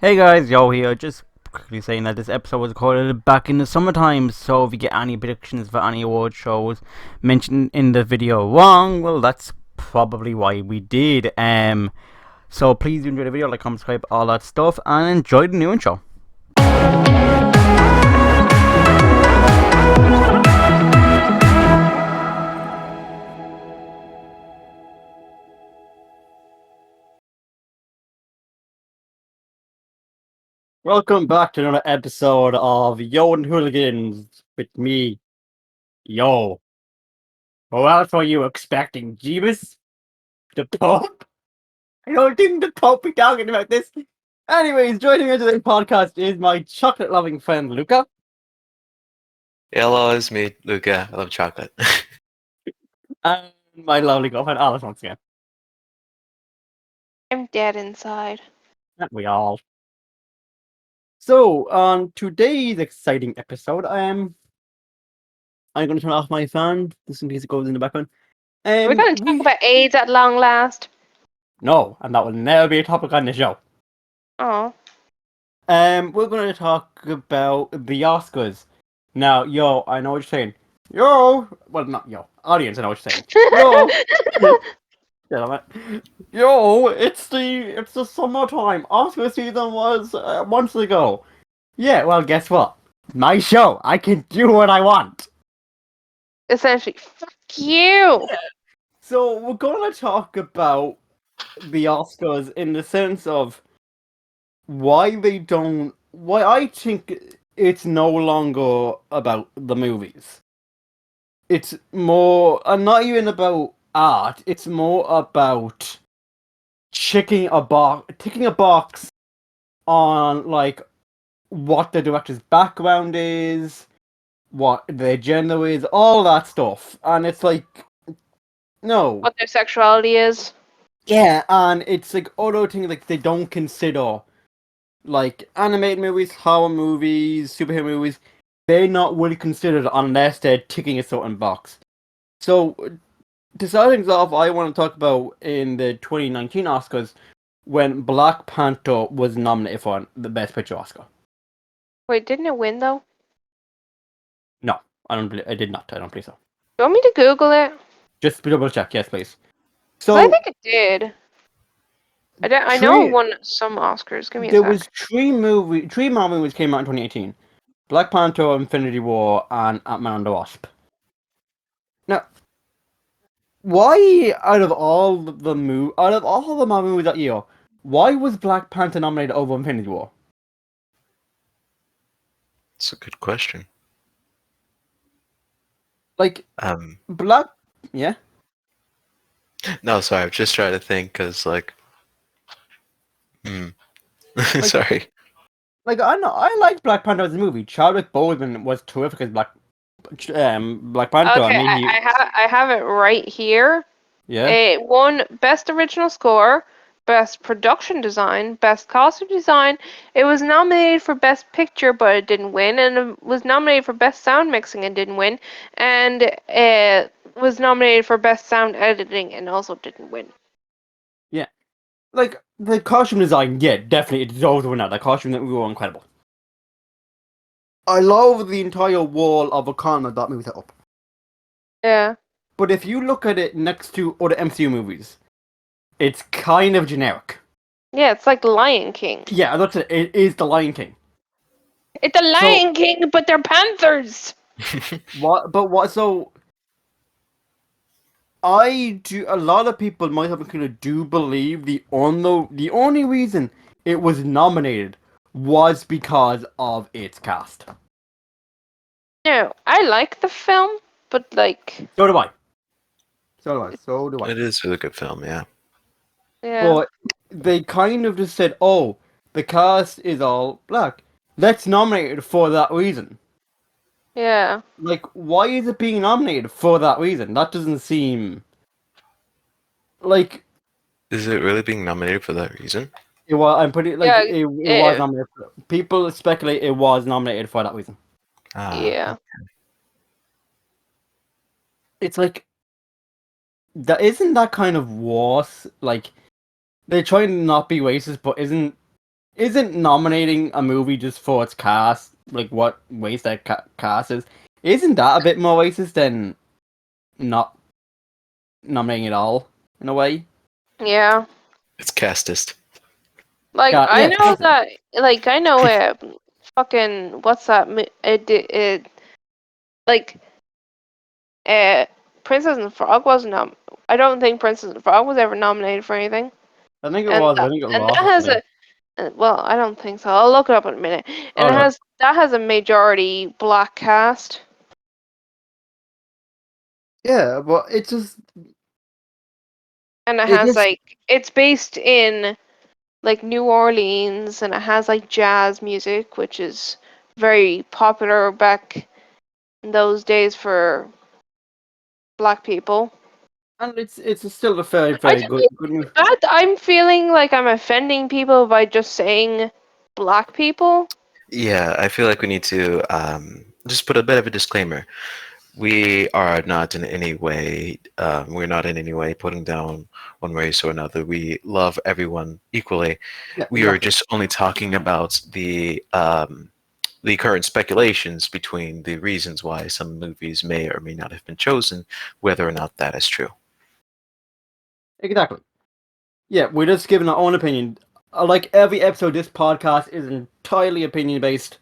Hey guys, Yo here. Just quickly saying that this episode was recorded back in the summertime, so if you get any predictions for any award shows mentioned in the video wrong, well, that's probably why we did. So please do enjoy the video, like, comment, subscribe, all that stuff, and enjoy the new intro. Welcome back to another episode of Yoh and The Hooligans with me, Yo. Who else were you expecting, Jeebus? The Pope? I don't think the Pope be talking about this. Anyways, joining me today's podcast is my chocolate-loving friend, Luca. Hello, it's me, Luca. I love chocolate. And my lovely girlfriend, Alice, once again. I'm dead inside. Aren't we all? So, on today's exciting episode, I'm going to turn off my fan, just in case it goes in the background. We're going to talk about AIDS at long last. No, and that will never be a topic on the show. Oh. We're going to talk about the Oscars. Now, Yo, I know what you're saying. Yo! Well, not Yo. Audience, I know what you're saying. Yo! Yo, it's the summertime. Oscar season was months ago. Yeah, well, guess what? My show. I can do what I want. Essentially, fuck you! So we're gonna talk about the Oscars in the sense of why I think it's no longer about the movies. It's more, and not even about art. It's more about ticking a box on like what the director's background is, what their gender is, all that stuff. And it's like, no. What their sexuality is. Yeah, and it's like other things like they don't consider like animated movies, horror movies, superhero movies. They're not really considered unless they're ticking a certain box. So to start things off, I want to talk about in the 2019 Oscars when Black Panther was nominated for the Best Picture Oscar. Wait, didn't it win though? No, I did not. I don't believe so. You want me to Google it? Just double check, yes, please. So I think it did. I know it won some Oscars. Give me a there sec. was three Marvel movies came out in 2018: Black Panther, Infinity War, and Ant-Man and the Wasp. Now, why out of all the Marvel movies that year, why was Black Panther nominated over Infinity War? It's a good question. Like, yeah. No, sorry, I'm just trying to think because, sorry. Like, I know I liked Black Panther as a movie. Chadwick Boseman was terrific as Black Panther. Okay, I mean, I have it right here. yeah. It won Best Original Score, Best Production Design, Best Costume Design. It was nominated for Best Picture, but it didn't win. And it was nominated for Best Sound Mixing and didn't win. And it was nominated for Best Sound Editing and also didn't win. Yeah. Like, the costume design, yeah, definitely, it deserves to win out. The costume that we were incredible. I love the entire wall of Wakanda that movie set up. Yeah. But if you look at it next to other MCU movies, it's kind of generic. Yeah, it's like The Lion King. Yeah, that's it. It is The Lion King. It's The Lion King, but they're panthers! So a lot of people might have kind of do believe the only reason it was nominated was because of its cast. No, I like the film, but like... So do I. It is a really good film, yeah. Yeah. But they kind of just said, oh, the cast is all black. Let's nominate it for that reason. Yeah. Like, why is it being nominated for that reason? That doesn't seem... Like... Is it really being nominated for that reason? It was, I'm pretty... Like, Yeah, it was nominated for... People speculate it was nominated for that reason. Yeah. It's like... That isn't that kind of worse? Like, they're trying to not be racist, but isn't isn't nominating a movie just for its cast, like what waste that cast is, isn't that a bit more racist than not nominating at all in a way? Yeah. It's castist. Like Yeah, I yeah, it's know racist. that. Like I know it. Fucking what's that? It like Princess and the Frog wasn't I don't think Princess and the Frog was ever nominated for anything. I think it And was. I that, think it and that lost or has something. well, I don't think so. I'll look it up in a minute. And it Okay. has that has a majority black cast. Yeah, but it just And it it has just like it's based in like New Orleans, and it has like jazz music, which is very popular back in those days for black people. and it's still a very I very don't mean good movie. that. I'm feeling like I'm offending people by just saying black people. Yeah, I feel like we need to just put a bit of a disclaimer. We are not in any way, we're not in any way putting down one race or another. We love everyone equally. Yeah, We are exactly. just only talking about the current speculations between the reasons why some movies may or may not have been chosen, whether or not that is true. Exactly. Yeah, we're just giving our own opinion. Like every episode, this podcast is entirely opinion based.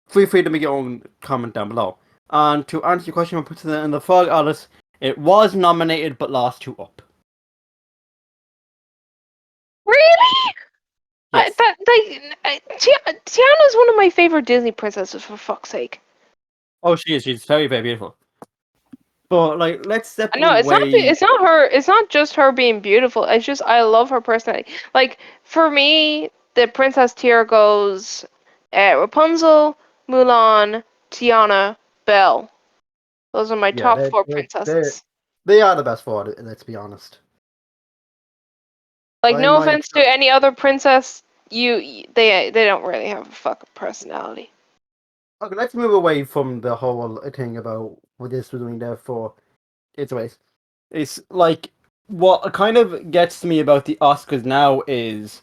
Feel free to make your own comment down below. And to answer your question, put in the Frog Alice, it was nominated but lost to Up. Really? Yes. That like Tiana's one of my favorite Disney princesses. For fuck's sake. Oh, she is. She's very, very beautiful. But like, let's step No, it's not. away. It's not her. It's not just her being beautiful. It's just I love her personality. Like for me, the princess tier goes Rapunzel, Mulan, Tiana, Belle. Those are my Yeah, top four princesses. they are the best for it. Let's be honest. Like By no my offense to any other princess, they don't really have a fucking personality. okay, let's move away from the whole thing about what this was doing there for its ways. It's like what kind of gets me about the Oscars now is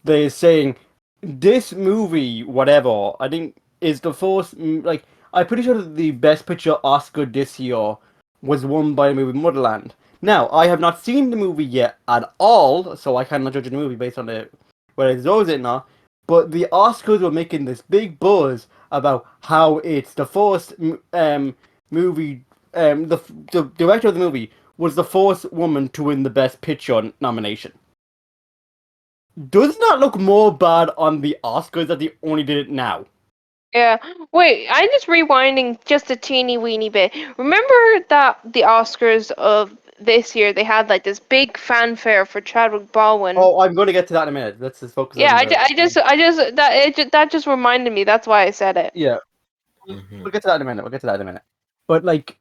they're saying this movie, whatever, I think is the first. Like, I'm pretty sure that the Best Picture Oscar this year was won by the movie Motherland. Now, I have not seen the movie yet at all, so I cannot judge the movie based on the whether it deserves it or not. But the Oscars were making this big buzz about how it's the first movie. The director of the movie was the first woman to win the Best Picture nomination. Doesn't that look more bad on the Oscars that they only did it now? Yeah. Wait, I'm just rewinding just a teeny weeny bit. Remember that the Oscars of this year they had like this big fanfare for Chadwick Baldwin. Oh, I'm going to get to that in a minute. Let's just focus Yeah, on the. that just reminded me. That's why I said it. Yeah, Hmm. we'll get to that in a minute. We'll get to that in a minute. But like,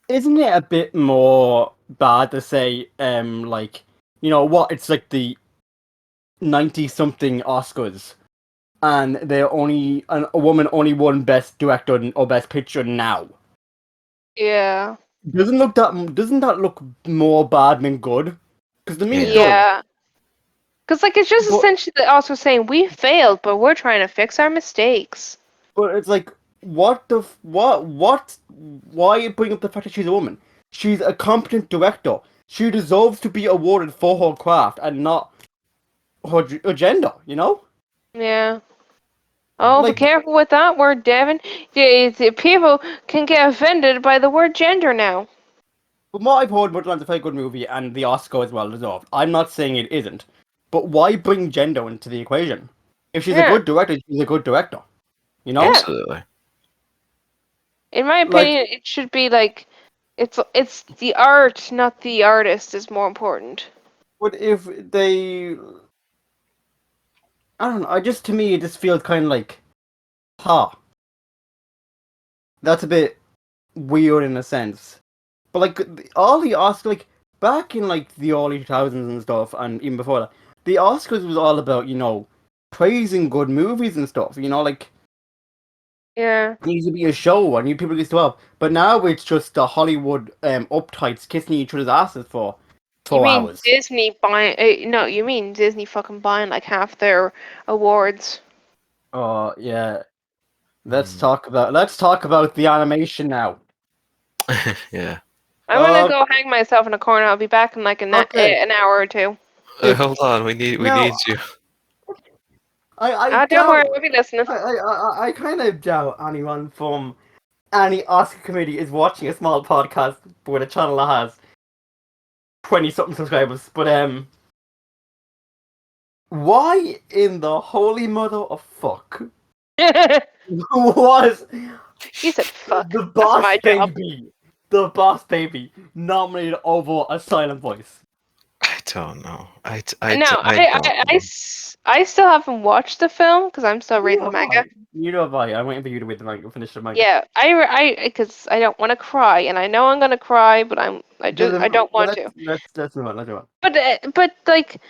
isn't it a bit more bad to say, like, you know what? It's like the 90-something Oscars, and a woman only won Best Director or Best Picture now. Yeah. Doesn't that look more bad than good? Because to me it Yeah. does. Yeah. Because like it's just But essentially the Oscars saying we failed, but we're trying to fix our mistakes. But it's like, what the what? Why bring up the fact that she's a woman? She's a competent director. She deserves to be awarded for her craft and not her gender. You know, Yeah. Oh, be like. careful with that word, Devin. People can get offended by the word gender now. From what I've heard, Motherland's a very good movie, and the Oscar is well deserved. I'm not saying it isn't, but why bring gender into the equation? If she's a Yeah. good director, she's a good director. You know, Yeah. Absolutely. In my like, opinion, it should be like it's the art, not the artist, is more important. what if they? I don't know. I just to me, it just feels kind of like, huh, that's a bit weird in a sense. But like all the Oscars, like back in like the early 2000s and stuff, and even before that, the Oscars was all about praising good movies and stuff. Like Yeah. it needs to be a show, and you people used to have. But now it's just the Hollywood uptights kissing each other's asses for. You 4 mean hours. Disney buying? No, you mean Disney fucking buying like half their awards. Oh yeah. Let's Mm. talk about the animation now. Yeah. I'm gonna go hang myself in a corner. I'll be back in like Okay. an hour or two. If Hold on. We now need you. I Don't worry, doubt I'll be listening. I kind of doubt anyone from any Oscar committee is watching a small podcast with a channel that has 20 something subscribers. But why in the holy mother of fuck was You said fuck. the That's boss my job. baby nominated over A Silent Voice? I don't know. No, I don't know. I still haven't watched the film because I'm still reading the manga. You know why? I'm waiting for you to read the manga, finish the manga. Yeah, because I don't want to cry, and I know I'm gonna cry, but I don't want to. Let's move on. Let's move on. But like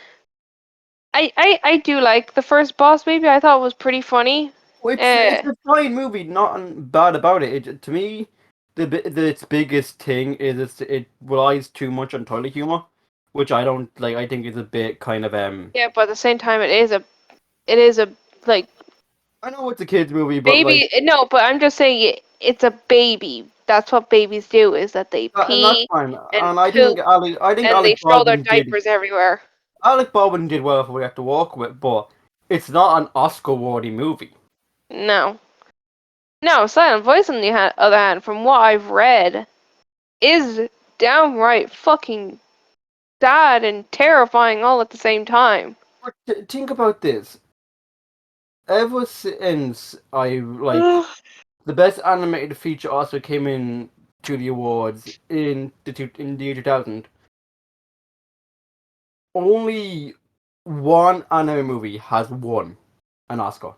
I do like the first boss baby. I thought was pretty funny. Well, it's a fine movie, nothing bad about it. To me, its biggest thing is it relies too much on toilet humor, which I don't like. I think is a bit kind of Yeah, but at the same time, it is a like I know it's a kids movie, but like, baby. No, but I'm just saying it's a baby. That's what babies do, is that they and that's pee fine. and And poop I think and they Alec throw their Baldwin did diapers everywhere. Alec Baldwin did well for what we have to walk with, but it's not an Oscar-worthy movie. No, no. Silent Voice, on the other hand, from what I've read, is downright fucking sad and terrifying all at the same time. But think about this. Ever since I like the best animated feature Oscar came in to the awards in the year 2000, only one anime movie has won an Oscar.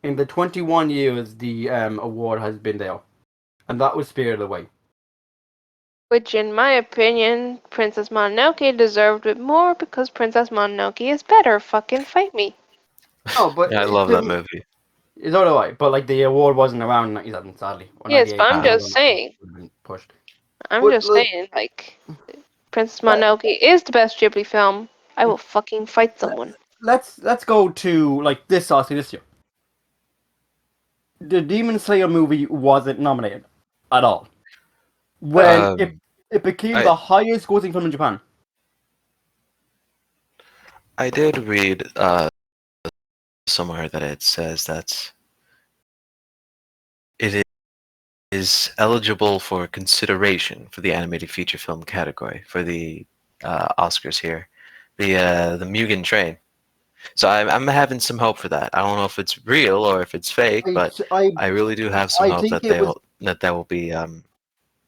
In the 21 years the award has been there, and that was Spirited Away. Which, in my opinion, Princess Mononoke deserved it more because Princess Mononoke is better. Fucking fight me. Oh, but Yeah, I it love that didn't. movie. It's all right, but like the award wasn't around in 97, sadly, or Yes, but 98. I'm It Ah. just would saying. have been pushed. I'm But just look, saying, like, Princess let, Mononoke is the best Ghibli film. I will fucking fight let, someone. let's go to like this Oscar this year. The Demon Slayer movie wasn't nominated at all. When Um, it became I the highest grossing film in Japan. I did read somewhere that it says that it is eligible for consideration for the animated feature film category for the Oscars here, the Mugen Train. So I'm having some hope for that. I don't know if it's real or if it's fake, I, but I, I really do have some I hope think that it was that will be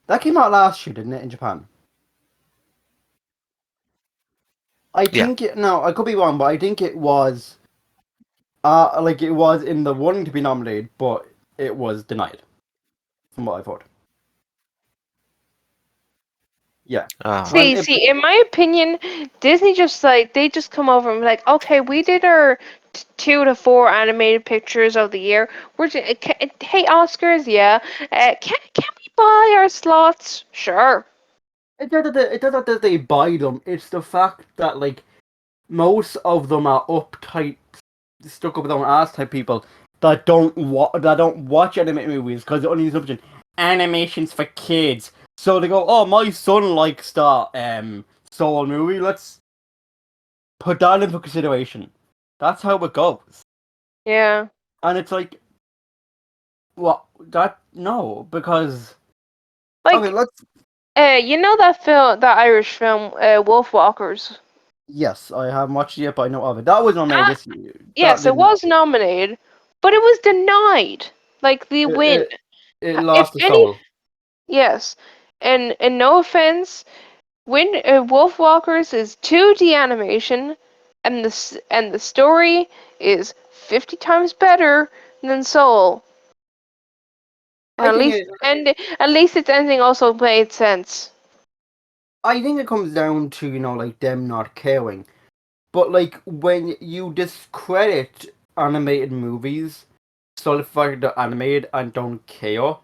that came out last year, didn't it, in Japan? I yeah. think it. No, I could be wrong, but I think it was. Like it was in the running to be nominated, but it was denied. From what I've heard. Yeah. Oh. When See, it, see, in my opinion, Disney just like they just come over and be like, okay, we did our 2 to 4 animated pictures of the year. Hey Oscars, yeah. Can we buy our slots? Sure. it doesn't that they buy them. It's the fact that like most of them are uptight, stuck up their own ass type people that don't watch animated movies because the only assumption animations for kids. So they go, oh, my son likes that Soul movie. Let's put that into consideration. That's how it goes. Yeah. And it's like, what? That no, because okay, Like, let's. you know that film, that Irish film, Wolf Walkers? Yes, I haven't watched it yet, but I know of it. That was nominated That, this year. That yes, it didn't. was nominated, but it was denied. Like the It, win. it, it If lost the any, soul. yes, and no offense, when Wolf Walkers is 2D animation, and the story is 50 times better than Soul. And I think it. at least its ending also made sense. I think it comes down to like them not caring. But like when you discredit animated movies, so the fact they're animated and don't care,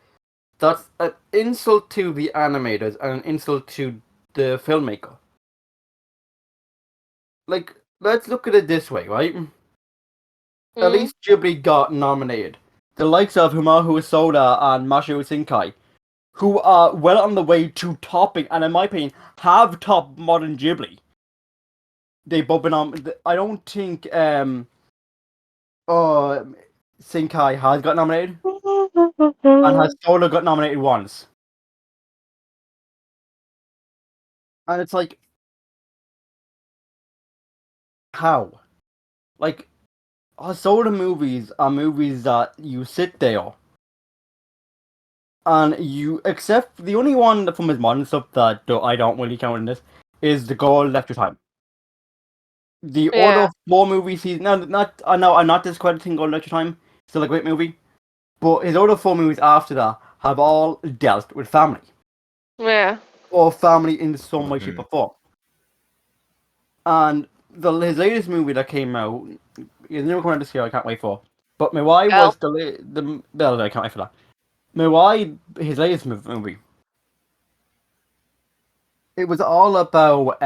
that's an insult to the animators and an insult to the filmmaker. like, let's look at it this way, right? At Mm. least Ghibli got nominated. The likes of Humahu Soda and Masao Shinkai, who are well on the way to topping, and in my opinion, have topped modern Ghibli. They've both been on. I don't think uh Shinkai has got nominated, and has Soda got nominated once. And it's like, how? Like, Soda movies are movies that you sit there and you accept. The only one from his modern stuff that I don't really count in this is The Girl Left Your Time. The Yeah. Order of Four movies, he's not. I know I'm not discrediting Girl Left Your Time. Still a great movie, but his Order of Four movies after that have all dealt with family Yeah. or family in some way, shape, Hmm. or form. And his latest movie that came out, is never coming out this year. I can't wait for. But my why Well, was I can't wait for that. My why his latest movie. It was all about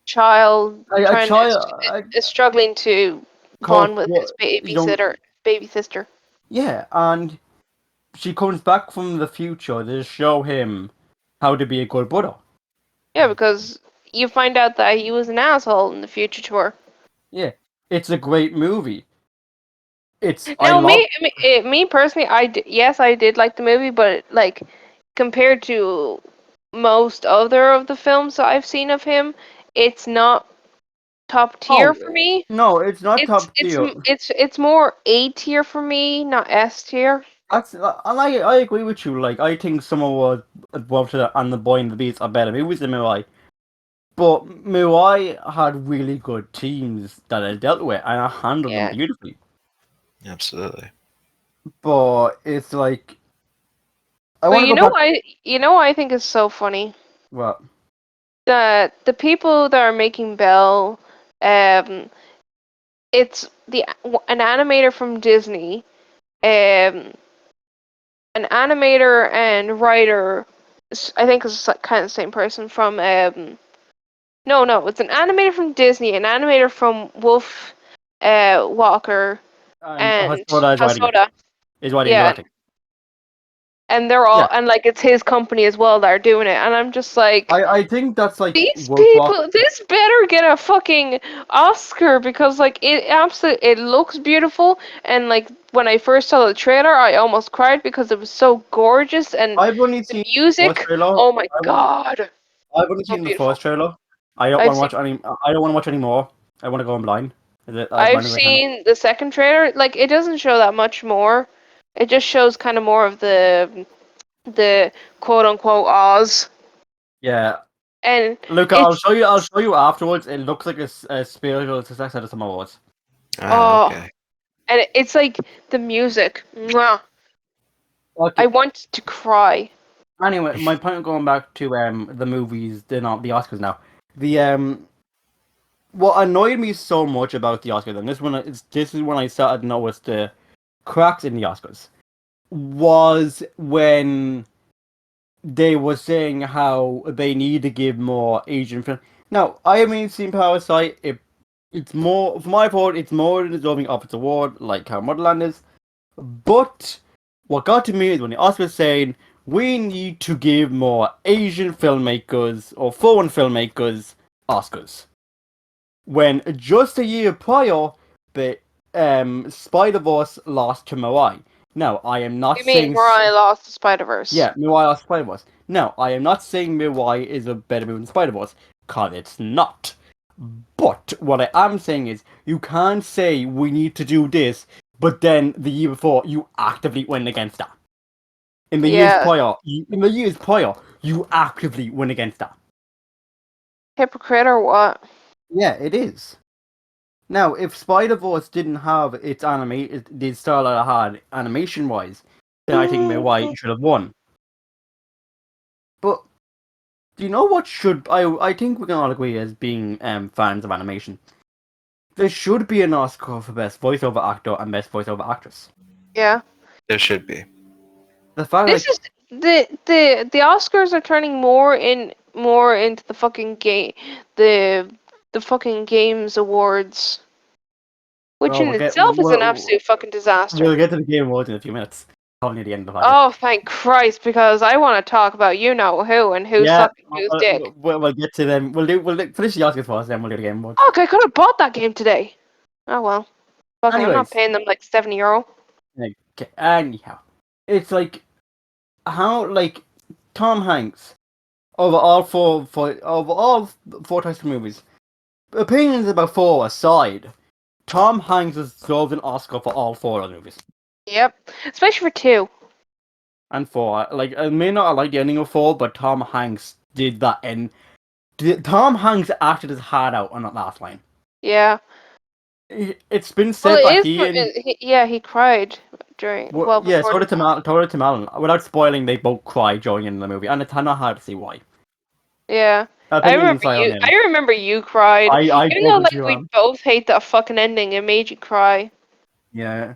child a trying to child is struggling to bond called with his young, baby sister. yeah, and she comes back from the future to show him how to be a good brother. Yeah, because you find out that he was an asshole in the future to her. Yeah, it's a great movie. I Now, love. me personally, yes, I did like the movie, but like compared to most other of the films that I've seen of him, it's not top tier Oh for me. no, it's not top tier. It's more A tier for me, not S tier. And I agree with you. Like I think some of Above to and the Boy and the Beast are better movies than Mirai. But Mirai had really good teams that I dealt with, and I handled them Yeah. beautifully. Absolutely. But it's like I But want to go back. you know what I think is so funny? Well, That the people that are making Belle, um, it's an animator from Disney, um, an animator and writer. I think it's kind of the same person from no, it's an animator from Disney, an animator from Wolf, Walker, and and Hosoda is writing it. Hasoda. Is writing and Yeah, directing. and they're Yeah, all and like it's his company as well that are doing it, and I'm just like. I think that's like These Wolf Walk. people, this better get a fucking Oscar because like it looks beautiful and like when I first saw the trailer, I almost cried because it was so gorgeous and I've only the seen the first music, trailer. oh my I've, god, I've only so seen the beautiful. first trailer. I don't I've want to seen watch any. I don't want to watch any more. I want to go in blind. Is it as I've blind as I can? seen the second trailer. Like it doesn't show that much more. It just shows kind of more of the quote unquote Oz, Yeah. and Look, I'll it's show you. I'll show you afterwards. It looks like a spiritual successor to some awards. Ah, oh, okay. and it's like the music. Mwah. I Okay. want to cry. Anyway, my point of going back to the movies, not the Oscars now. The what annoyed me so much about the Oscars, and this is when I started to notice the cracks in the Oscars, was when they were saying how they need to give more Asian film. Now, I haven't seen Parasite. It's more, for my part, it's more than deserving of its award, like how Motherland is. But what got to me is when the Oscars saying we need to give more Asian filmmakers or foreign filmmakers Oscars. When just a year prior, the Spider-Verse lost to Mirai. Now, I am not You mean saying Mariah lost the Spider-Verse? yeah, Mirai lost Spider-Verse. Now, I am not saying Mirai is a better movie than Spider-Verse, cause it's not. But what I am saying is, you can't say we need to do this, but then the year before you actively went against that. Yeah, In the years prior, you actively went against that. hypocrite or what? Yeah, it is. Now, if Spider Verse didn't have the style that it had animation wise, then I think Mirai should have won. But do you know what should I think we can all agree as being fans of animation. There should be an Oscar for best voiceover actor and best voiceover actress. Yeah. There should be. The fact This is like the Oscars are turning more into the fucking game, the the fucking Games Awards, which Oh, in itself is an absolute fucking disaster. we'll get to the Game Awards in a few minutes. Probably near the end of the podcast. Oh, thank Christ, because I want to talk about you know who and who's sucking who's dick. We'll get to them. Finish the Oscars first, then we'll do the Game Awards. Fuck, I could have bought that game today. Oh well. Fuck, I'm not Anyways. paying them like €70. Okay, anyhow, it's like how Tom Hanks over all four types of movies. Opinions about four aside, Tom Hanks deserves an Oscar for all four of the movies. Yep, especially for 2. And four, I may not like the ending of four, but Tom Hanks did that end. Tom Hanks acted his heart out on that last line. Yeah. It's been said Well, that he cried during. Well, yeah, before. so did Tim Allen. Without spoiling, they both cried during in the movie, and it's not hard to see why. Yeah, I Opinion remember inside on you. him. I remember you cried. I Even though opened like to we both hate that fucking ending, it made you cry. Yeah.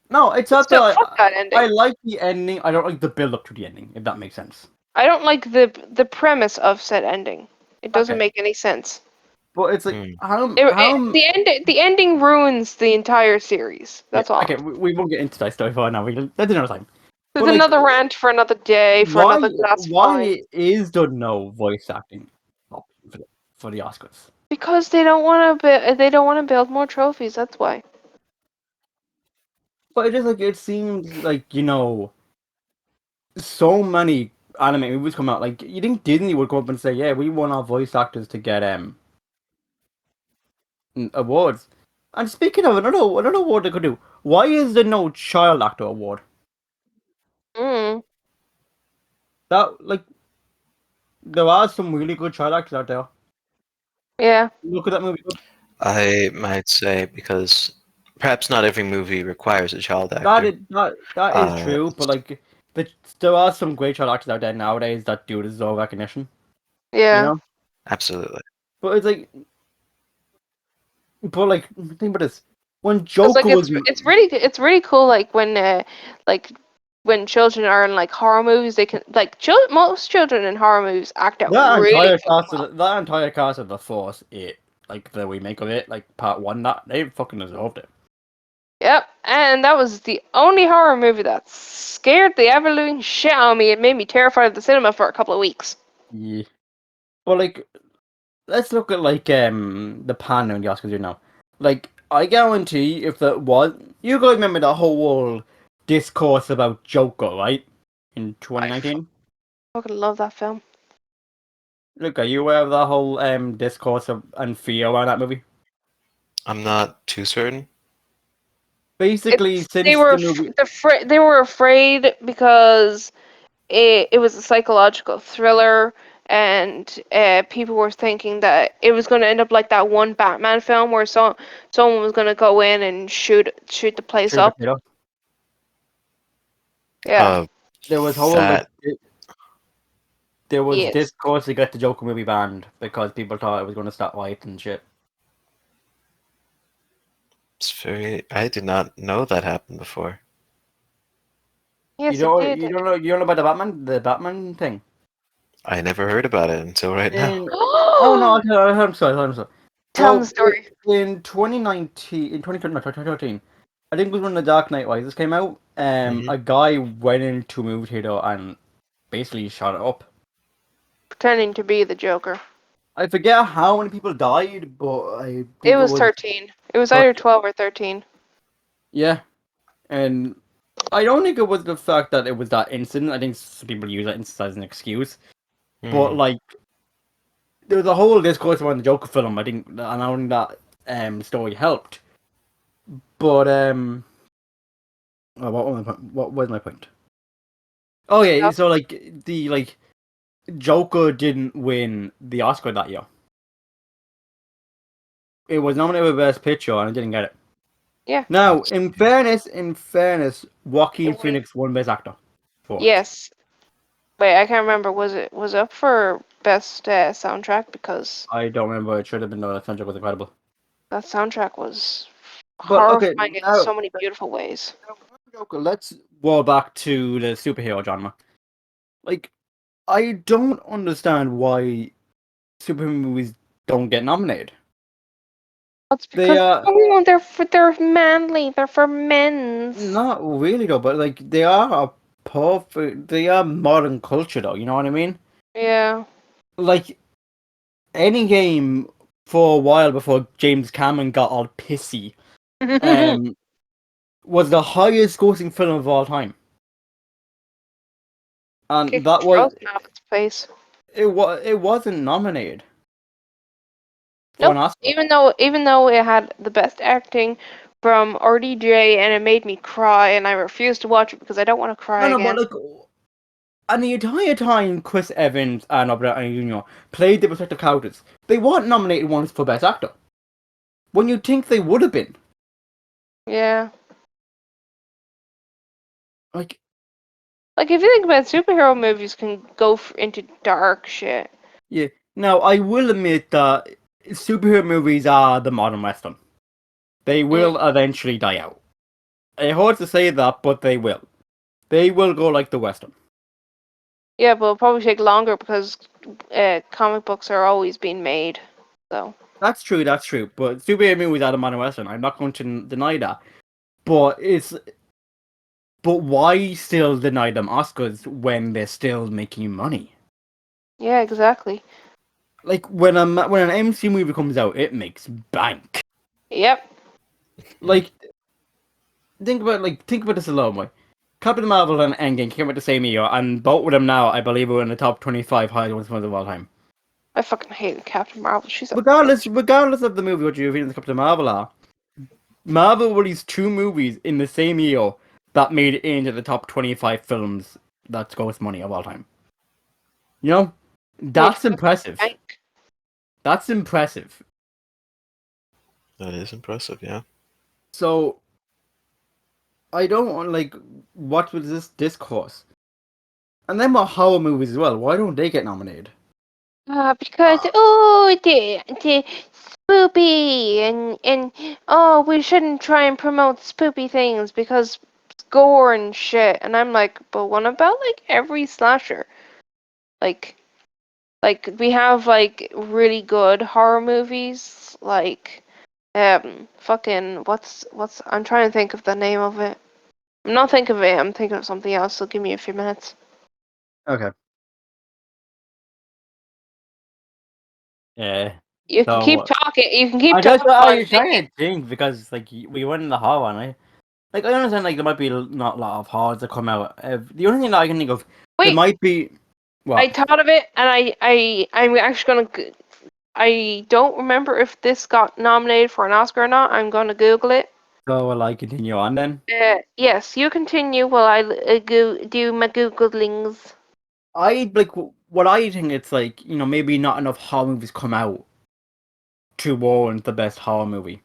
No, it's But not still, that fuck that ending. I like the ending. I don't like the build up to the ending, if that makes sense. I don't like the premise of said ending. It doesn't Okay. make any sense. But it's like The ending ruins the entire series. That's all. Okay, we won't get into that story for now. That's another time. There's But, another rant for another day for another glass of wine. is there no voice acting option for the Oscars? Because they don't want to. They don't want to build more trophies. That's why. But it seems like so many anime movies come out. Like you think Disney would go up and say, "Yeah, we want our voice actors to get awards." And speaking of another award they could do, why is there no child actor award? Mm. That there are some really good child actors out there. Yeah. Look at that movie. I might say because perhaps not every movie requires a child actor. That is true, but there are some great child actors out there nowadays that do deserve recognition. Yeah. Absolutely. But think about this. When 'Cause, Joker was it's really cool when children are in like horror movies they can most children in horror movies act out really fucking well. that entire cast of the Force, the remake of it, part one, that they fucking deserved it. Yep, and that was the only horror movie that scared the ever-living shit out of me. It made me terrified of the cinema for a couple of weeks. Yeah. Well, let's look at the panel in the Oscars here now. I guarantee if there was, you guys remember the whole discourse about Joker, right? In 2019. I fucking love that film. Look, are you aware of that whole discourse and fear around that movie? I'm not too certain. Basically, since They were the movie, they were afraid because it was a psychological thriller, and people were thinking that it was going to end up like that one Batman film where someone was going to go in and shoot the place True, up. Yeah. there was there was Yes. discourse to get the Joker movie banned because people thought it was going to start riots and shit. I did not know that happened before. Yes, You don't it did. you don't know about the Batman thing. I never heard about it until right now. Oh no, I'm sorry. Tell them the story. In 2019, in 2013, I think it was when The Dark Knight Rises came out. A guy went into a movie theater and basically shot it up. Pretending to be the Joker. I forget how many people died, but I think It was 13. It was either 12 or 13. Yeah, and I don't think it was the fact that it was that incident. I think some people use that incident as an excuse. But there was a whole discourse around the Joker film. I think, and I don't think that story helped. But what was my point? Oh yeah, so the Joker didn't win the Oscar that year. It was nominated for Best Picture and it didn't get it. Yeah. Now, in fairness, Joaquin Phoenix won Best Actor. Yes. Wait, I can't remember. Was it up for best soundtrack? Because I don't remember. It should have been. The soundtrack was incredible. that soundtrack was But okay, horrifying in so many beautiful ways. Joker, let's roll back to the superhero genre. I don't understand why superhero movies don't get nominated. That's They because oh, they're manly. They're for men's. not really though, but like they are a perfect. They are modern culture though. You know what I mean? Yeah. Like any game for a while before James Cameron got all pissy, um, was the highest grossing film of all time, and Kick that was Charles off its face. it wasn't nominated for an Nope. Oscar. Even though it had the best acting from RDJ and it made me cry and I refused to watch it because I don't want to cry No, but again. like, and the entire time Chris Evans and Robert Downey Jr. played their respective characters, they weren't nominated once for Best Actor. When you'd think they would have been. Yeah. Like, Like if you think about it, superhero movies can go into dark shit. yeah. Now, I will admit that superhero movies are the modern Western. They will eventually die out. It hurts to say that, but they will. They will go like the Western. Yeah, but it'll probably take longer because comic books are always being made. So. That's true, But superhero movies are the modern Western. I'm not going to deny that. But why still deny them Oscars when they're still making money? Yeah, exactly. Like when an MC movie comes out, it makes bank. Yep. Like think about this alone, way. Captain Marvel and Endgame came out the same year, and both of them now, I believe, are in the top 25 highest ones of all time. I fucking hated Captain Marvel. She's a Regardless of the movie, what your opinions of Captain Marvel are, Marvel released 2 movies in the same year that made it into the top 25 films that gross money of all time. You know, made that's impressive. bank. That's impressive. That is impressive, yeah. So, I don't want, like, what was this discourse? And then about horror movies as well. Why don't they get nominated? Because the spoopy and oh we shouldn't try and promote spoopy things because gore and shit. And I'm like, but what about like every slasher? Like we have like really good horror movies like fucking what's I'm trying to think of the name of it. I'm not thinking of it. I'm thinking of something else. So give me a few minutes. Okay. Yeah. You can keep So, talking. You can keep I just talking while I I'm was trying thinking. to think because like we went in the horror and I understand like there might be not a lot of horrors that come out. The only thing that I can think of there Wait, might be I what thought of it, and I'm actually gonna. I don't remember if this got nominated for an Oscar or not. I'm gonna Google it. so will I continue on then? Yes, you continue while I do my Googlings. I like what I think it's like maybe not enough horror movies come out to warrant the best horror movie.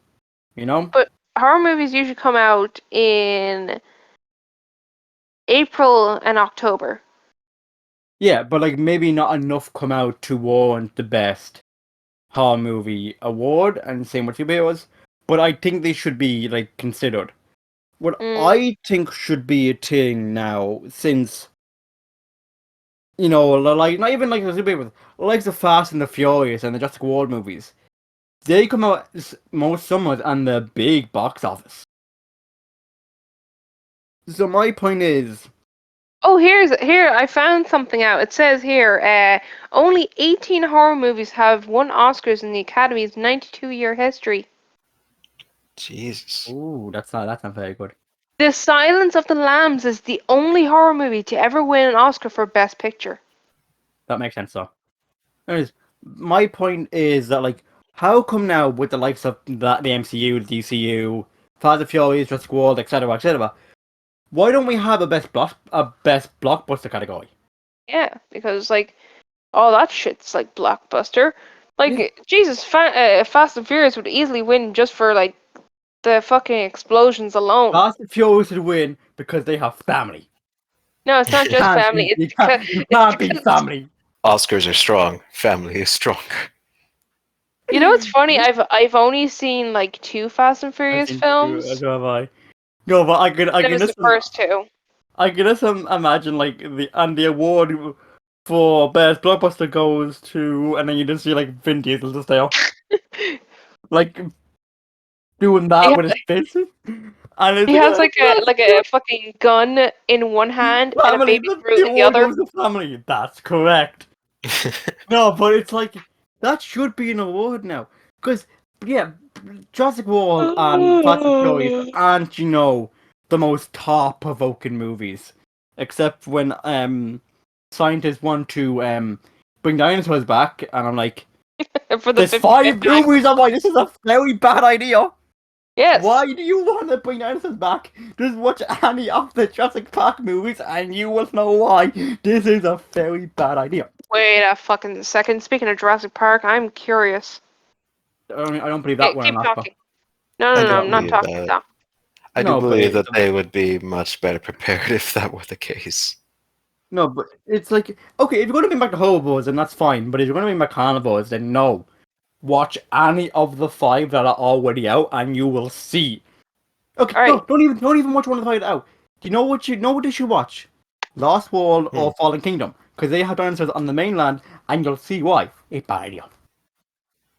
You know? But horror movies usually come out in April and October. Yeah, but like maybe not enough come out to warrant the best horror movie award, and same with superheroes. But I think they should be like considered. What Mm. I think should be a thing now, since like not even like the superheroes, like the Fast and the Furious and the Jurassic World movies, they come out most summers and the big box office. So my point is, Oh, here I found something out. It says here, only 18 horror movies have won Oscars in the Academy's 92-year history. Jesus. ooh, that's not very good. The Silence of the Lambs is the only horror movie to ever win an Oscar for Best Picture. That makes sense though. Anyways, my point is that like, how come now with the likes of the MCU, the DCU, Fast and Furious, Jurassic World, etc., why don't we have a best blockbuster category? Yeah, because like all that shit's like blockbuster. Yeah. Like Jesus, Fast and Furious would easily win just for like the fucking explosions alone. Fast and Furious would win because they have family. No, it's not just family. It's because You it's can't beat because family. Oscars are strong. Family is strong. you know what's funny? I've only seen like 2 Fast and I Furious think films. so have I. No, but I That was the first 2. I can just imagine like the award. for best blockbuster goes to, and then you just see like Vin Diesel just there, like doing that He, with his fist, and it's he like has a like classic a fucking gun in one hand and a family. baby Groot The in the award other. goes to family. That's correct. No, but it's like that should be an award now, because yeah, Jurassic World and Fast and Furious aren't the most thought-provoking movies, except when scientists want to bring dinosaurs back, and I'm like, For the there's 55th 5 time. movies. I'm like, this is a very bad idea. Yes. Why do you want to bring dinosaurs back? Just watch any of the Jurassic Park movies, and you will know why. This is a very bad idea. Wait a fucking second. Speaking of Jurassic Park, I'm curious. I don't believe that Okay, one, keep Oscar. talking. No, I no, no, do I'm not believe talking that. about I do No, but believe that they would be much better prepared if that were the case. no, but it's like, okay, if you're going to bring back the Hobos, then that's fine. But if you're going to bring back Carnivores, then no. Watch any of the 5 that are already out, and you will see. Okay, that. no, Alright. don't even watch one of the 5 that are out. Do you know what they should watch? Lost World Hmm. or Fallen Kingdom, because they have dinosaurs on the mainland, and you'll see why. It's a bad idea.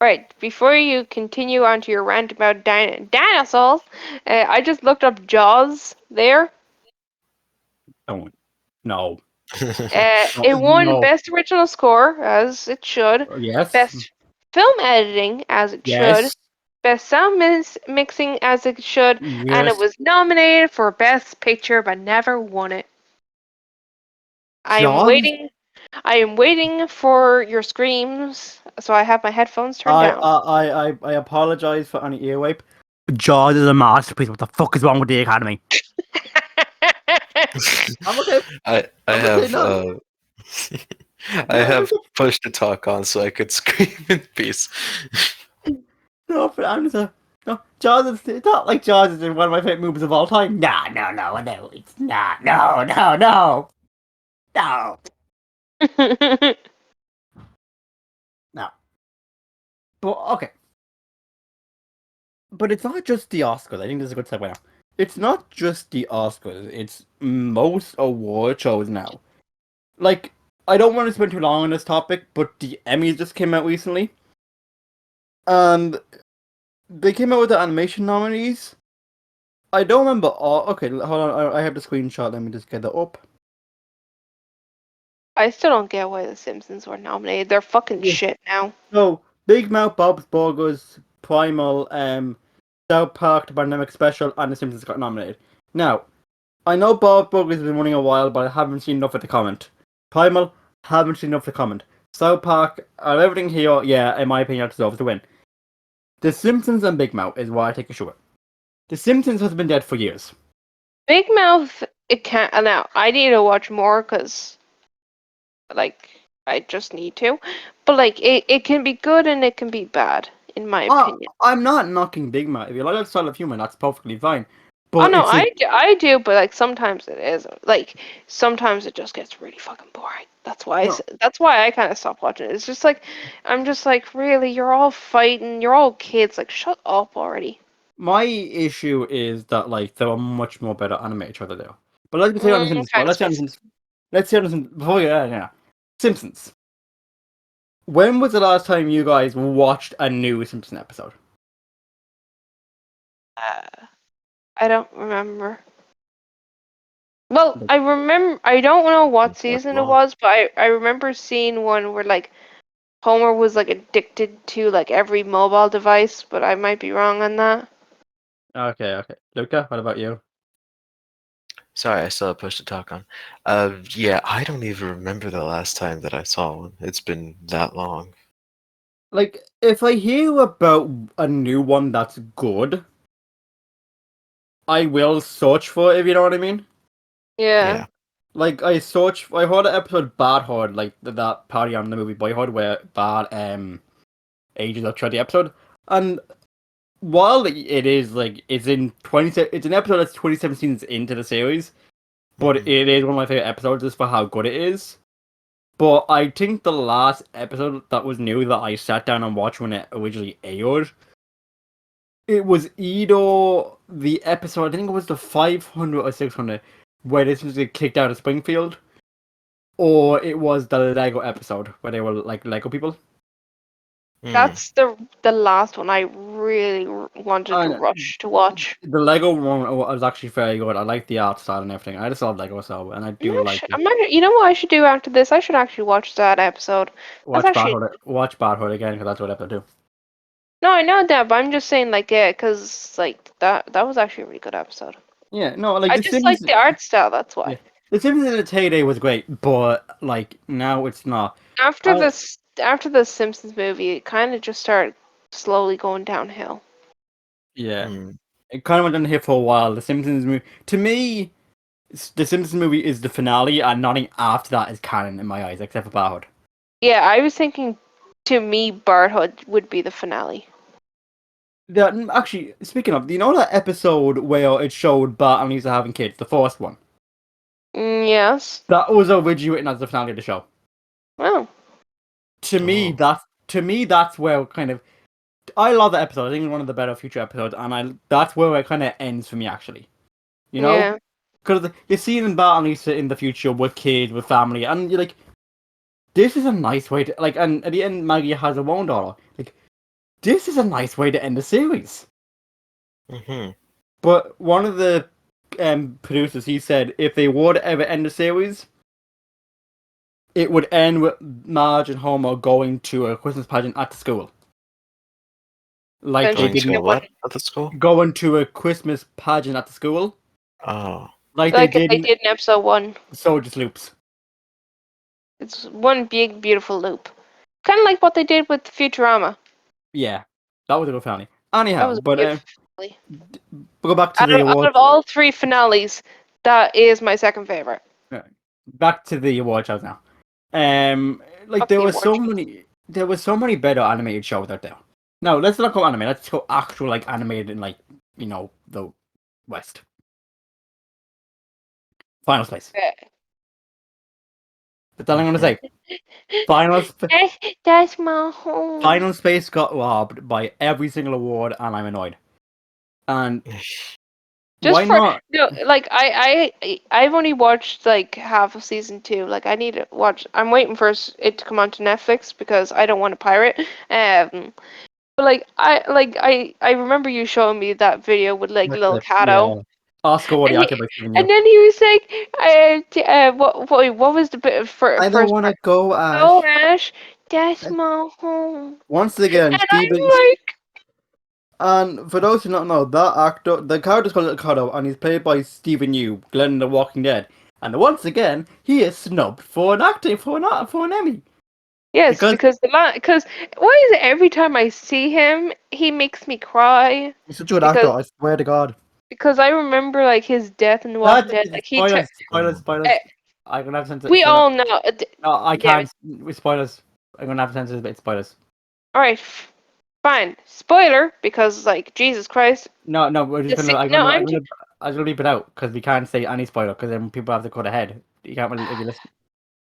Right, before you continue on to your rant about dinosaurs, I just looked up Jaws there. Don't. No. No. It won No. Best Original Score, as it should, Yes. Best Film Editing, as it should, Yes. Best Sound Mixing, as it should, and it Yes. was nominated for Best Picture but never won it. I am Jaws. waiting. I am waiting for your screams, so I have my headphones turned I down. I I apologize for any earwape. Jaws is a masterpiece. What the fuck is wrong with the Academy? I'm okay. I I'm okay. have No, I no, I'm have okay. push to talk on so I could scream in peace. No, but I'm just no. Jaws is it's not like Jaws is one of my favorite movies of all time. Nah, no, no, no. It's not. No, no, no, no, no. But okay. But it's not just the Oscars. I think this is a good segue now. It's not just the Oscars. It's most award shows now. Like, I don't want to spend too long on this topic, but the Emmys just came out recently, and they came out with the animation nominees. I don't remember all. Okay, hold on. I have the screenshot. Let me just get that up. I still don't get why The Simpsons were nominated. They're fucking Yeah. shit now. So, Big Mouth, Bob's Burgers, Primal, South Park, The Pandemic Special, and The Simpsons got nominated. Now, I know Bob's Burgers has been running a while, but I haven't seen enough of the comment. Primal, haven't seen enough of the comment. South Park, everything here, yeah, in my opinion, deserves to win. The Simpsons and Big Mouth is why I take a short. The Simpsons has been dead for years. Big Mouth, it can't. Now, I need to watch more because, like, I just need to. But, like, it can be good and it can be bad, in my opinion. I'm not knocking Big Mouth. If you like that style of humor, that's perfectly fine. Oh, But no, it's like, I do, but, like, sometimes it is. Like, sometimes it just gets really fucking boring. no, That's why I kind of stopped watching it. It's just like, I'm just like, really, you're all fighting, you're all kids. Like, shut up already. my issue is that like there are much more better animated shows out there. But let's say on the Simpsons. Kind of Let's say on the space. Simpsons. Let's say on the Simpsons. Before yeah. Simpsons. When was the last time you guys watched a new Simpson episode? I don't remember. Well, I remember. I don't know what season it Well, was, but I remember seeing one where like Homer was like addicted to like every mobile device, but I might be wrong on that. Okay. Luca, what about you? sorry, I still have push to talk on. Yeah, I don't even remember the last time that I saw one. It's been that long. Like, if I hear about a new one that's good, I will search for it, if you know what I mean. Yeah. Yeah. Like, I heard an episode Bad Hard, like that party on the movie Boyhood, where Bad ages up throughout the episode, and while it is like it's it's an episode that's 2017 into the series, but Mhm. it is one of my favorite episodes just for how good it is. But I think the last episode that was new that I sat down and watched when it originally aired, it was either the episode, I think it was the 500 or 600, where this was get kicked out of Springfield. or it was the Lego episode where they were like Lego people. That's the last one I really wanted to And rush to watch. the Lego one was actually very good. I like the art style and everything. I just love Lego so, and I do like it. You know what I should do after this? I should actually watch that episode. That's actually Watch Bad Hood again because that's what I have to do. no, I know that, but I'm just saying like yeah, because like that was actually a really good episode. Yeah, no, like I the just like Sims. the art style. That's Yeah, why. the Sims in its heyday was great, but like now it's not. After the Simpsons movie, it kind of just started slowly going downhill. Yeah, it kind of went on here for a while. The Simpsons movie, to me, the Simpsons movie is the finale, and nothing after that is canon in my eyes, except for Bad Hood. Yeah, I was thinking. To me, Barthood would be the finale. Actually, speaking of, you know that episode where it showed Bart and Lisa having kids, the first one? Yes. That was originally written as the finale of the show. Oh. To me, that's where kind of I love that episode. I think it's one of the better future episodes, and that's where it kind of ends for me. Actually, you know, Yeah. because you're seeing Bart and Lisa in the future with kids, with family, and you're like, this is a nice way to like. And at the end, Maggie has her own daughter. Like, this is a nice way to end the series. But one of the producers, he said, if they would ever end the series, it would end with Marge and Homer going to a Christmas pageant at the school. Like they Going didn't to what at the school? going to a Christmas pageant at the school. Oh. Like they did they did in episode 1. Soldiers Loops. It's one big, beautiful loop. Kind of like what they did with Futurama. Yeah, that was a good finale. That Anyhow, was a but beautiful finale. go back to Out the of award. all 3 finales, that is my second favorite. Back to the award shows now. Like Fuck there the were award so shows. many. There were so many better animated shows out there. No, let's not go anime. Let's go actual like animated in like the West. Final Space. That's all I'm gonna say. That's my home. Final Space got robbed by every single award, and I'm annoyed. And why not? No, like I've only watched like half of season 2. Like I need to watch. I'm waiting for it to come onto Netflix because I don't want to pirate. But I remember you showing me that video with like little Kato. Yeah. Oscar And, Wodiaki by Steven Yeun. and then he was like, what was the bit for I don't first want to part? go, Ash. Oh, Ash, that's my home. Once again, And Steven. I'm like, And for those who don't know, that actor, the character's called Kato, and he's played by Steven Yeun, Glenn in The Walking Dead. And once again, he is snubbed for an acting for an Emmy. yes, because why is it every time I see him, he makes me cry? He's such a good actor, I swear to God. Because I remember like his death in The Walking Dead. Like Spoilers. I'm gonna have to censor. We all know. No, I can't. With spoilers, I'm gonna have to censor a bit. Spoilers. All right, fine. Spoiler, because like Jesus Christ. No, we're just Just gonna. see- no, I'm gonna leave it out because we can't say any spoiler because then people have to cut ahead. You can't if you listen.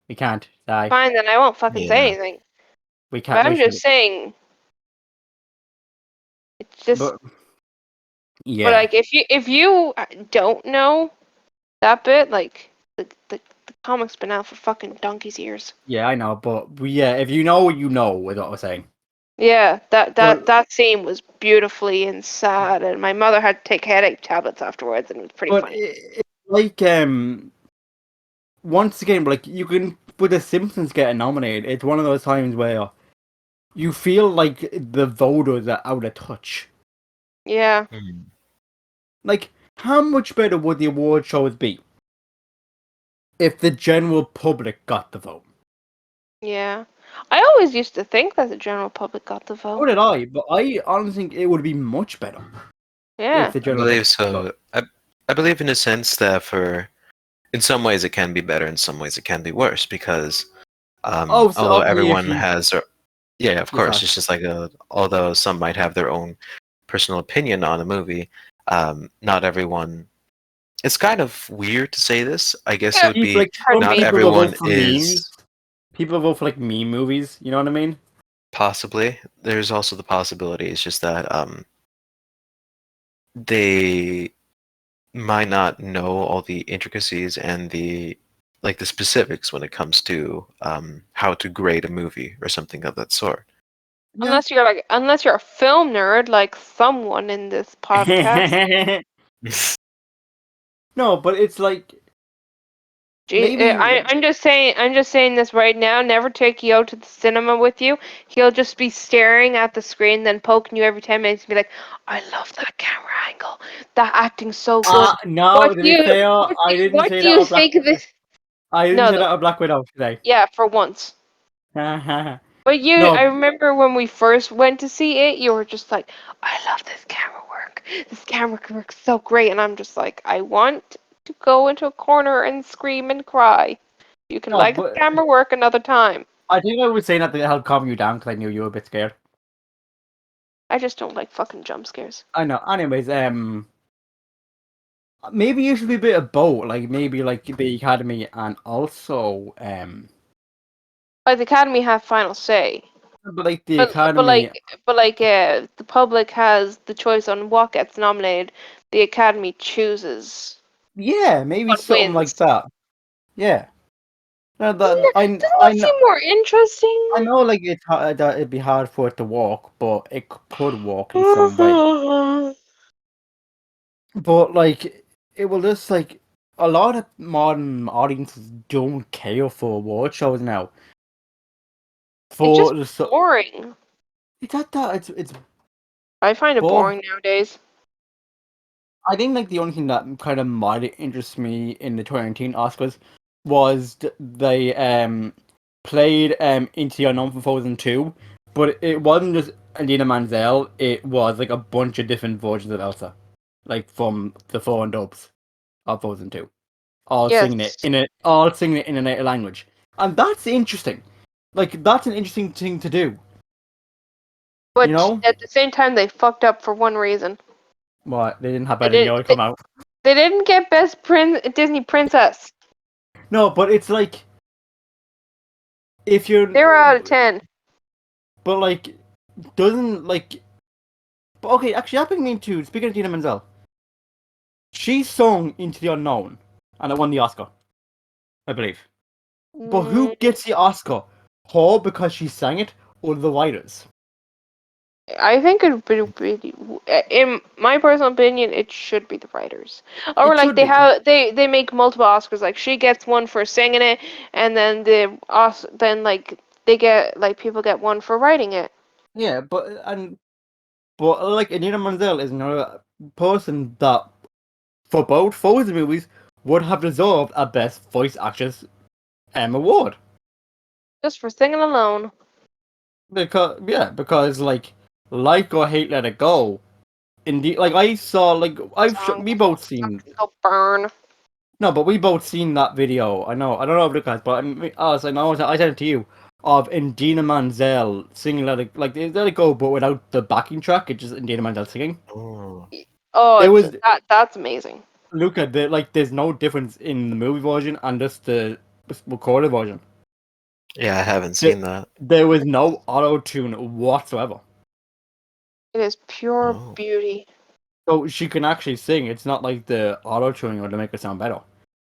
We can't. Die. Fine, then I won't fucking say anything. We can't. But I'm just saying. It's just. But, yeah. But like, if you don't know that bit, like the comic's been out for fucking donkey's years. Yeah, I know, but yeah, if you know, you know, is what we're saying. Yeah, that scene was beautifully and sad, and my mother had to take headache tablets afterwards, and it was pretty funny. It's like once again, like you can with the Simpsons getting nominated, it's one of those times where you feel like the voters are out of touch. Yeah. Like, how much better would the award shows be if the general public got the vote? Yeah. I always used to think that the general public got the vote. So did I, but I honestly think it would be much better. Yeah. If the I general believe so. I believe in a sense that in some ways it can be better, in some ways it can be worse because although everyone has their of course it's just like although some might have their own personal opinion on a movie, not everyone. It's kind of weird to say this. I guess it would be like, not everyone is. Memes. People vote for like meme movies. You know what I mean? Possibly. There's also the possibility. It's just that they might not know all the intricacies and the like the specifics when it comes to how to grade a movie or something of that sort. Yeah. Unless you're a film nerd like someone in this podcast. No, but it's like maybe I'm just saying this right now. Never take Yo to the cinema with you. He'll just be staring at the screen, then poking you every 10 minutes, and be like, "I love that camera angle. That acting's so good. no, to be fair, I didn't What say do that you about Black think of this?" I didn't No, say that about Black Widow today. yeah, for once. But No, I remember when we first went to see it, you were just like, "I love this camera work. This camera work's so great," and I'm just like, I want to go into a corner and scream and cry. You can no, like the but camera work another time. I think I was saying that to help calm you down because I knew you were a bit scared. I just don't like fucking jump scares. I know. Anyways, maybe you should be a bit of both, like maybe like the Academy and also Like the Academy have final say, but like the but Academy, the public has the choice on what gets nominated. The Academy chooses yeah, maybe what something like wins. that. Yeah. No, Doesn't doesn't I that know. seem more I interesting? know, like that it'd be hard for it to walk, but it could walk in some way. But like, it will just like a lot of modern audiences don't care for award shows now. It's just For the boring. it's not that it's I find it both. boring nowadays. I think like the only thing that kind of might interest me in the 2019 Oscars was they played Into the Unknown for Frozen 2, but it wasn't just Adina Menzel. It was like a bunch of different versions of Elsa, like from the foreign dubs of Frozen 2, Yes, all singing it in a native language, and that's interesting. Like that's an interesting thing to do, you but know? at the same time, they fucked up for one reason. What they didn't have They Better than did. Yoda come out. They didn't get Disney princess. No, but it's like if you're, 0 out of 10. but like doesn't like. But okay, actually, that brings me to speaking of Dina Menzel. She sung Into the Unknown, and it won the Oscar, I believe. But who Mm, gets the Oscar? Her because she sang it, or the writers? I think it would be, in my personal opinion, it should be the writers. Or It like should be. they make multiple Oscars. Like she gets one for singing it, and then then like they get like people get one for writing it. Yeah, but like Dina Menzel is another person that for both Frozen movies would have deserved a Best Voice Actress award. Just for singing alone. Because like or hate Let It Go. Indeed, like I saw, like Song we both seen. so burn. No, but we both seen that video. I know. I don't know if Lucas, but us. I know. I sent it to you of Indina Menzel singing "Let It," like "Let It Go," but without the backing track. It's just Indina Menzel singing. Oh. Oh, There was that's amazing. Luca. There's no difference in the movie version and just the recorded version. Yeah, I haven't There, seen that. there was no auto tune whatsoever, It is pure Oh. beauty. so she can actually sing. It's not like the auto tuning or to make it sound better.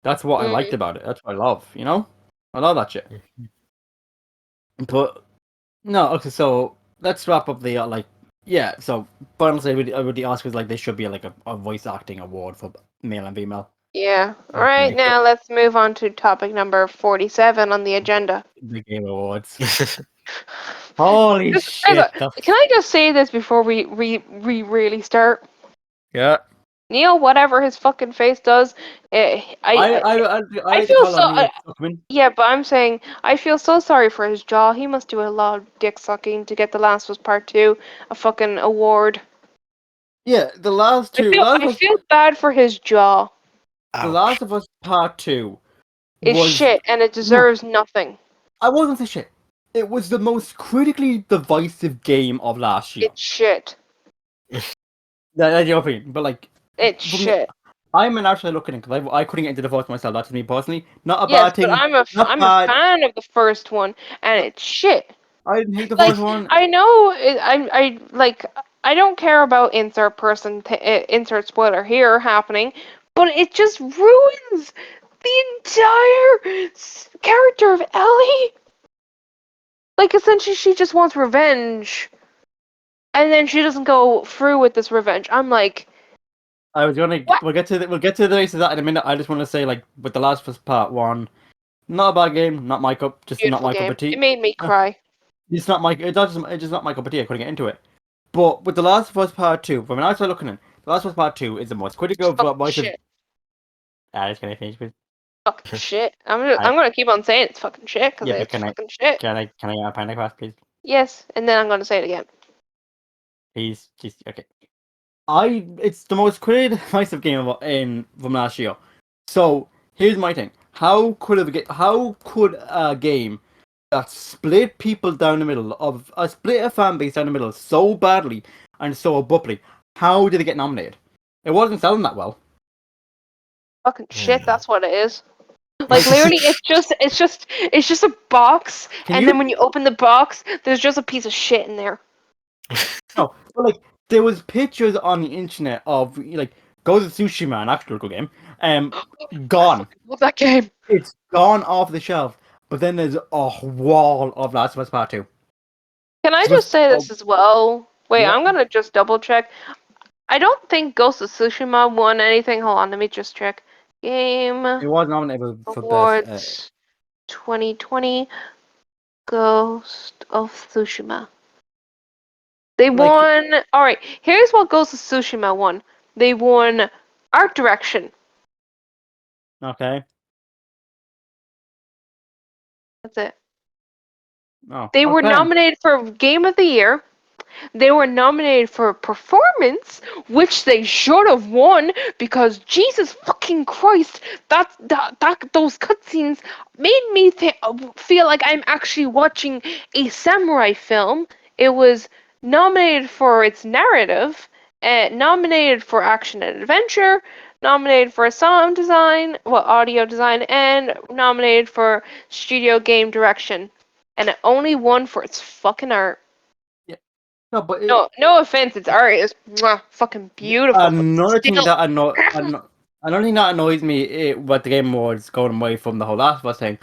That's what I liked Mm, about it. That's what I love. You know, I love that shit. Mhm. But no, okay, so let's wrap up the yeah. So, but honestly, with the Oscars, like, they should be like a voice acting award for male and female. yeah. All right, Mhm. now let's move on to topic number 47 on the agenda. The Game Awards. Holy shit! Can I just say this before we really start? Yeah. Neil, whatever his fucking face does, I I like to feel call so. on Neil Zuckman. Yeah, but I'm saying I feel so sorry for his jaw. He must do a lot of dick sucking to get The Last of Us Part 2 a fucking award. Yeah, I feel bad for his jaw. The Last Ouch. of Us Part Two It's was shit and it no, deserves nothing. I wasn't say shit. It was the most critically divisive game of last year. It's shit. That's your opinion, but like It's for me, shit. I'm an actually looking at because I couldn't get into the voice myself. That's me personally. Not a Yes, bad but thing. Not I'm a bad. fan of the first one and it's shit. I didn't hate the Like first one. I know I like I don't care about insert spoiler here happening, but it just ruins. the entire character of Ellie. Like essentially, she just wants revenge, and then she doesn't go through with this revenge. I'm like, I was gonna. what? We'll get to the rest of that in a minute. I just want to say, like, with The Last of Us Part One, not a bad game, not my cup, just not Beautiful my cup game. of tea. It made me cry. It's not my. It's just not my cup of tea. I couldn't get into it. But with The Last of Us Part Two, when I started looking in, The Last of Us Part Two is the most critical Fucking voice of. shit. Just can I finish, please? Fucking shit. I, I'm gonna keep on saying it's fucking shit because yeah, but it's fucking shit. can I get a pint of glass, please? Yes, and then I'm gonna say it again. Please, just okay. It's the most divisive game from last year. So here's my thing: how could a game that split people down the middle of split a fan base down the middle so badly and so abruptly? How did it get nominated? It wasn't selling that well. Fucking shit. Yeah. That's what it is. Like literally, it's just a box, Can and you then when you open the box, there's just a piece of shit in there. no? But like there was pictures on the internet of like Ghost of Tsushima, an actual good game, I gone. fucking love that game. It's gone off the shelf. But then there's a wall of Last of Us Part Two. Can I So just say this as well? Wait, yeah, I'm gonna just double check. I don't think Ghost of Tsushima won anything. Hold on, let me just check. Game it was nominated for best. Awards 2020 Ghost of Tsushima. They Like won. Alright, here's what Ghost of Tsushima won. They won art direction. okay, That's it. oh They were okay, nominated for Game of the Year. They were nominated for performance, which they should have won because Jesus fucking Christ, those cutscenes made me feel like I'm actually watching a samurai film. It was nominated for its narrative, nominated for action and adventure, nominated for sound design, well, audio design, and nominated for studio game direction. And it only won for its fucking art. yeah, no, but No offense, its art is fucking beautiful, but another thing still. that another thing that annoys me what the Game Awards going away from the whole Last of Us thing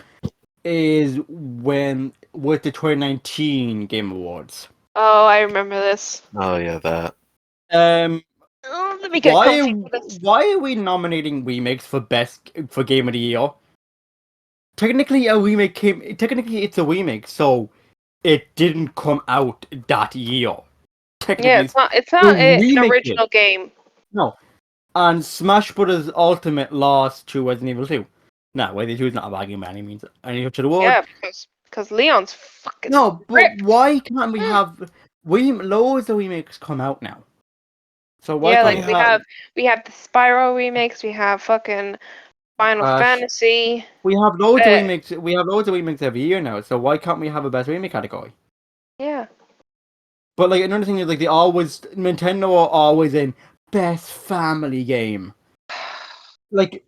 is when with the 2019 Game Awards. Oh, I remember this. Oh yeah, that. Um, Oh, let me get comfy for this. why are we nominating remakes for Game of the Year? Technically, a remake came. Technically, it's a remake, so it didn't come out that year. Yeah, Technically, it's the not an remake did. original game. No, and Smash Brothers Ultimate lost to Resident Evil 2. No, Resident 2 is not a bad game by any means. Any to the word. Yeah, because Leon's fucking No, but ripped. why can't we have loads of remakes come out now? So why Yeah, can't like we Yeah. have we have the Spyro remakes, we have fucking Final Crash? Fantasy. We have loads of Uh, remakes. We have loads of remakes every year now. So why can't we have a best remake category? yeah. But like another thing is like Nintendo are always in best family game. Like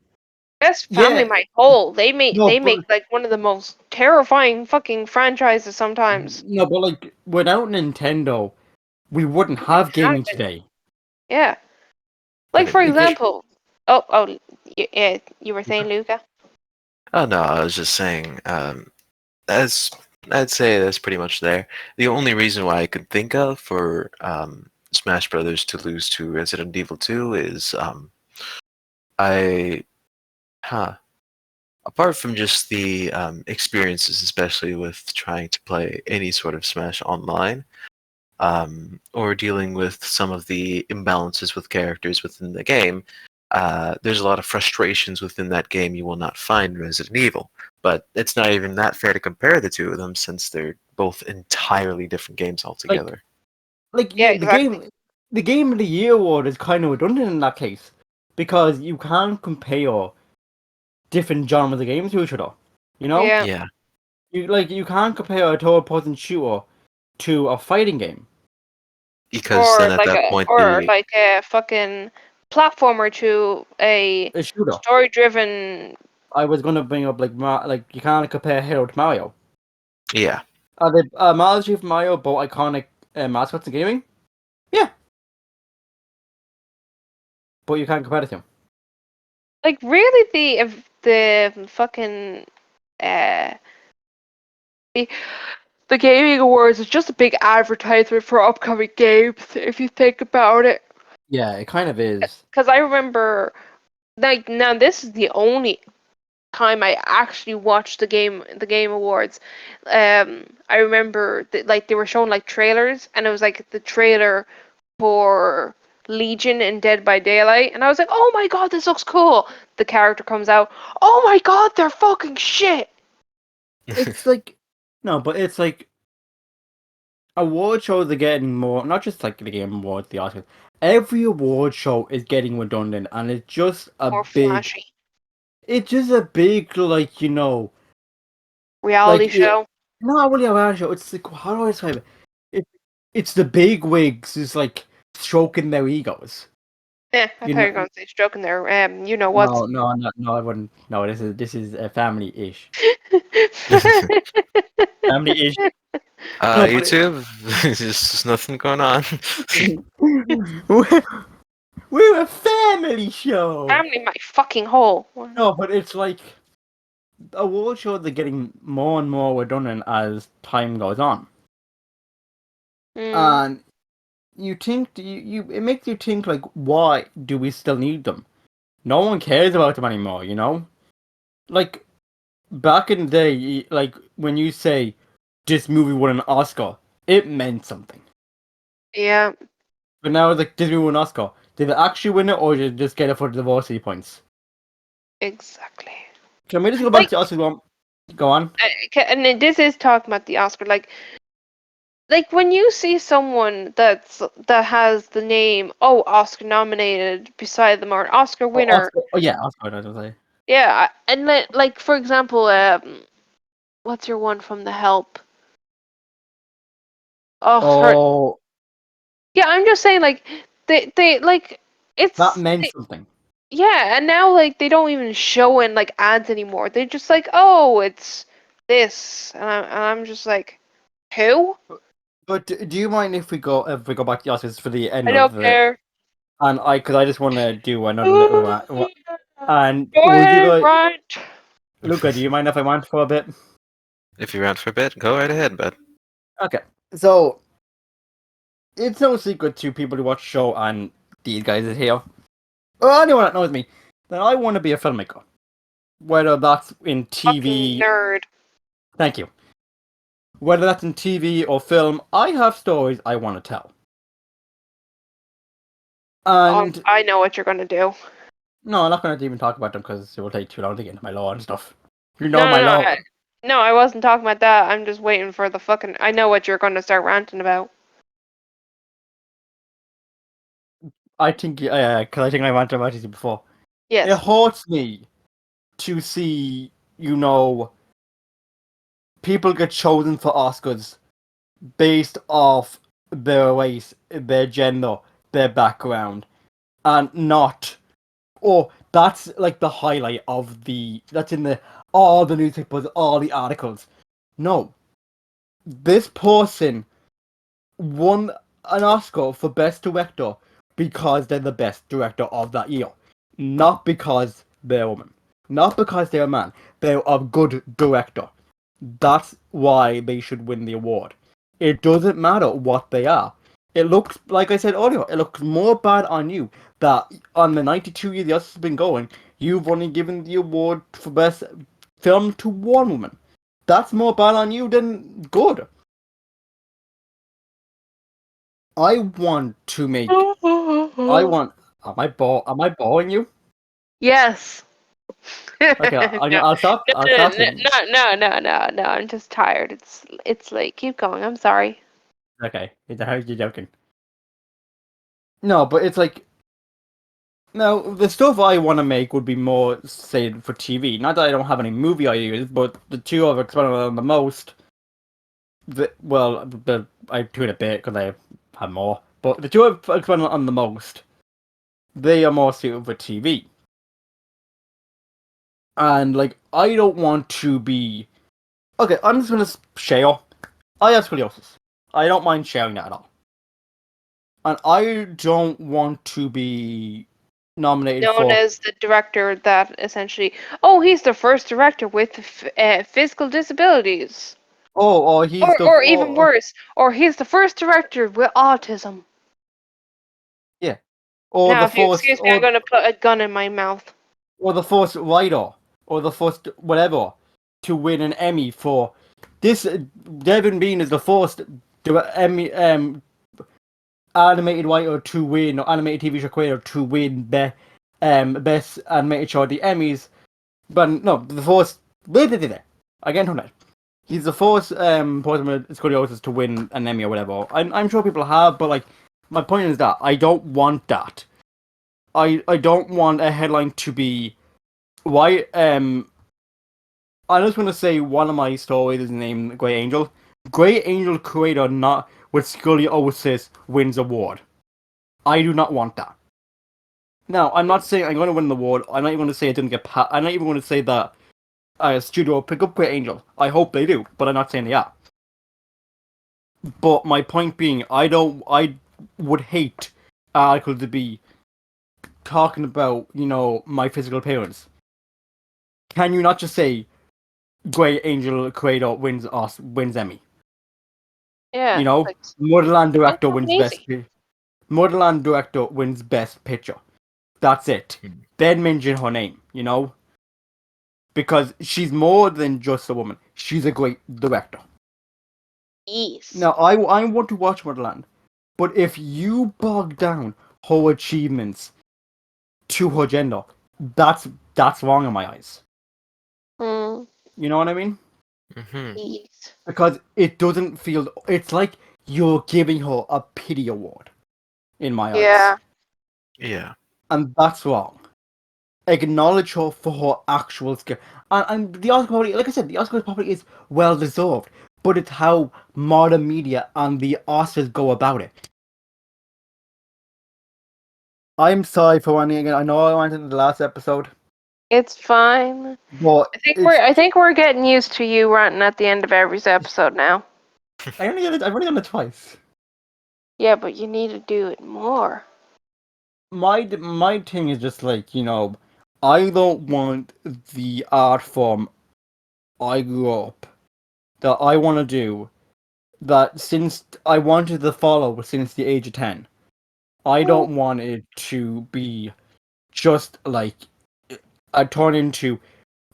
Best Family, yeah, my whole. no, They but make like one of the most terrifying fucking franchises sometimes. no, but like without Nintendo, we wouldn't We wouldn't have have gaming it. today. Yeah. Like for example, yeah, you were saying Luca. Oh no, I was just saying. That's I'd say that's pretty much there. The only reason why I could think of for Smash Brothers to lose to Resident Evil 2 is I huh. Apart from just the experiences, especially with trying to play any sort of Smash online, or dealing with some of the imbalances with characters within the game, there's a lot of frustrations within that game you will not find in Resident Evil. But it's not even that fair to compare the two of them since they're both entirely different games Like altogether. Yeah, yeah, exactly. the game of the year award is kind of redundant in that case because you can't compare different genres of games to each other. You know, Yeah. Yeah, you can't compare a third-person shooter to a fighting game. because then at that point Or the like a fucking platformer to a A shooter. story-driven. I was gonna bring up like you can't compare Halo to Mario. yeah, Are the Mario Chief Mario both iconic mascots in gaming? Yeah, but you can't compare the two. Like really, the fucking uh the gaming awards is just a big advertisement for upcoming games, if you think about it. Yeah, it kind of is. Because I remember, like, now this is the only time I actually watched the game awards. I remember that, like, they were showing like trailers, and it was like the trailer for Legion in Dead by Daylight, and I was like, oh my god, this looks cool. The character comes out, oh my god, they're fucking shit. It's like no, but it's like award shows are getting more. Not just like the Game Awards, the Oscars. Every award show is getting redundant, and it's just a More big. flashy. It's just a big like Reality like it. show. Not really a reality show. It's like how do I describe it? it it's the big wigs is like stroking their egos. Yeah, I You thought you were know, going to say stroking there. You know what's. no, I wouldn't. No, this is a family-ish. Family-ish. No, but YouTube, there's nothing going on. we're, we're a family show. Family my fucking hole. No, but it's like award shows are getting more and more redundant as time goes on, Mm, and you think you it makes you think like, why do we still need them? No one cares about them anymore. Like back in the day, like when you say this movie won an Oscar, it meant something. yeah, But now, like, this movie won an Oscar. Did it actually win it, or did it just get it for the diversity points? exactly. Can we just go back Like, to Oscars? Go on. and then this is talking about the Oscar. Like when you see someone that has the name, oh, Oscar nominated beside them or an Oscar Oh, winner. Oscar. Oh yeah, Oscar. I was gonna say. Yeah, and like for example, what's your one from The Help? Oh, for Oh, yeah, I'm just saying like they like that it's meant something. yeah, and now like they don't even show in like ads anymore. They're just like, oh, it's this, and I'm just like, who? But do you mind if we go back to the Oscars for the end I of don't the care. and because I just want to do another little Go and would you ahead, go, right? Luca? Do you mind if I want for a bit? If you rant for a bit, go right ahead, but Okay, so it's no secret to people who watch the show and these guys is here. Or anyone that knows me, that I want to be a filmmaker. Whether that's in Fucking TV, nerd. thank you. Whether that's in TV or film, I have stories I want to tell. And I know what you're gonna do. no, I'm not going to even talk about them because it will take too long to get into my law and stuff. You No, know no, my no. law. No, I wasn't talking about that. I'm just waiting for the fucking. I know what you're gonna start ranting about. I think, yeah, because I think I ranted about it before. It Yes. hurts me to see, people get chosen for Oscars based off their race, their gender, their background, and not. Oh, that's like the highlight of that's in all the newspapers, all the articles. No, this person won an Oscar for Best Director because they're the best director of that year. Not because they're a woman. Not because they're a man. They're a good director. That's why they should win the award. It doesn't matter what they are. It looks, like I said earlier, it looks more bad on you that on the 92 years the Oscars have been going, you've only given the award for Best Film to one woman. That's more bad on you than good. I want to make. I want. Am I boring you? Yes. Okay, No, I'll stop. no, I'll no, stop no, saying. no, no, no, no. I'm just tired. It's late. Keep going. I'm sorry. Okay, how you joking? No, but it's like no. The stuff I want to make would be more say for TV. Not that I don't have any movie ideas, but the two I've experimented on the most. I do it a bit because I have more. But the two I've experimented on the most, they are more suited for TV. And like, I don't want to be. Okay, I'm just gonna share. I have scoliosis. I don't mind sharing that at all. And I don't want to be nominated known for. as the director that essentially, oh, he's the first director with physical disabilities. Oh, he's the. Or even worse, or he's the first director with autism. Yeah. Or Now, the if you first, excuse me, I'm gonna put a gun in my mouth. or the first writer, or the first whatever, to win an Emmy for this. Devin Bean is the first Emmy animated writer to win, or animated TV show creator to win best animated show at the Emmys. But no, the first. Again, on that. He's the first person with scoliosis to win an Emmy or whatever. I'm sure people have, but like, my point is that I don't want that. I don't want a headline to be why I just want to say one of my stories is named Grey Angel. Grey Angel creator not with scoliosis wins award. I do not want that. Now, I'm not saying I'm going to win the award. I'm not even going to say it didn't get I'm not even going to say that a studio will pick up Grey Angel. I hope they do, but I'm not saying they are. But my point being, I would hate an article to be talking about, my physical appearance. Can you not just say Grey Angel creator wins Emmy? Yeah, You know, like Motherland director fucking wins easy. Motherland director wins best picture. That's it. Hmm. Then mention her name, because she's more than just a woman. She's a great director. Yes. Now, I want to watch Motherland, but if you bog down her achievements to her gender, that's wrong in my eyes. Mm, You know what I mean? Hmm. yes. Because it doesn't feel. It's like you're giving her a pity award in my eyes, Yeah. Yeah. and that's wrong. Acknowledge her for her actual skill. And the Oscar probably, like I said, the Oscar probably is well deserved, but it's how modern media and the Oscars go about it. I'm sorry for running again. I know I went in the last episode, It's fine. but it's. I think we're getting used to you ranting at the end of every episode now. I've only done it twice. Yeah, but you need to do it more. My thing is just like, I don't want the art form I grew up that I want to do, that since I wanted to follow since the age of 10. I don't want it to be just like a turn into,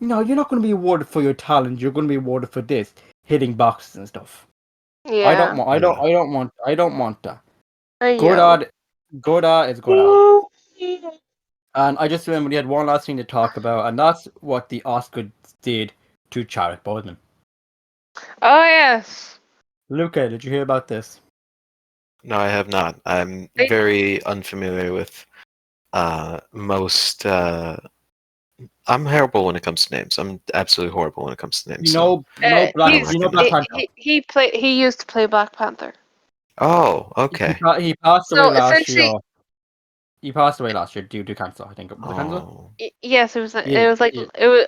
no, you're not going to be awarded for your talent. You're going to be awarded for this, hitting boxes and stuff. I don't Yeah. want. Yeah. I don't want that. I Good know. art, good art is good art. And I just remember we had one last thing to talk about, and that's what the Oscars did to Chadwick Boseman. Oh yes. Luca, did you hear about this? No, I have not. I'm I- very unfamiliar with most. I'm horrible when it comes to names. I'm absolutely horrible when it comes to names. You So know, you know I Black, don't He's you know recognize. Black Panther. he used to play Black Panther. Oh, okay. He passed away So last year. essentially, He passed away last year due to cancer. I think was it cancer? Oh, yes, Yeah, it was like yeah, it was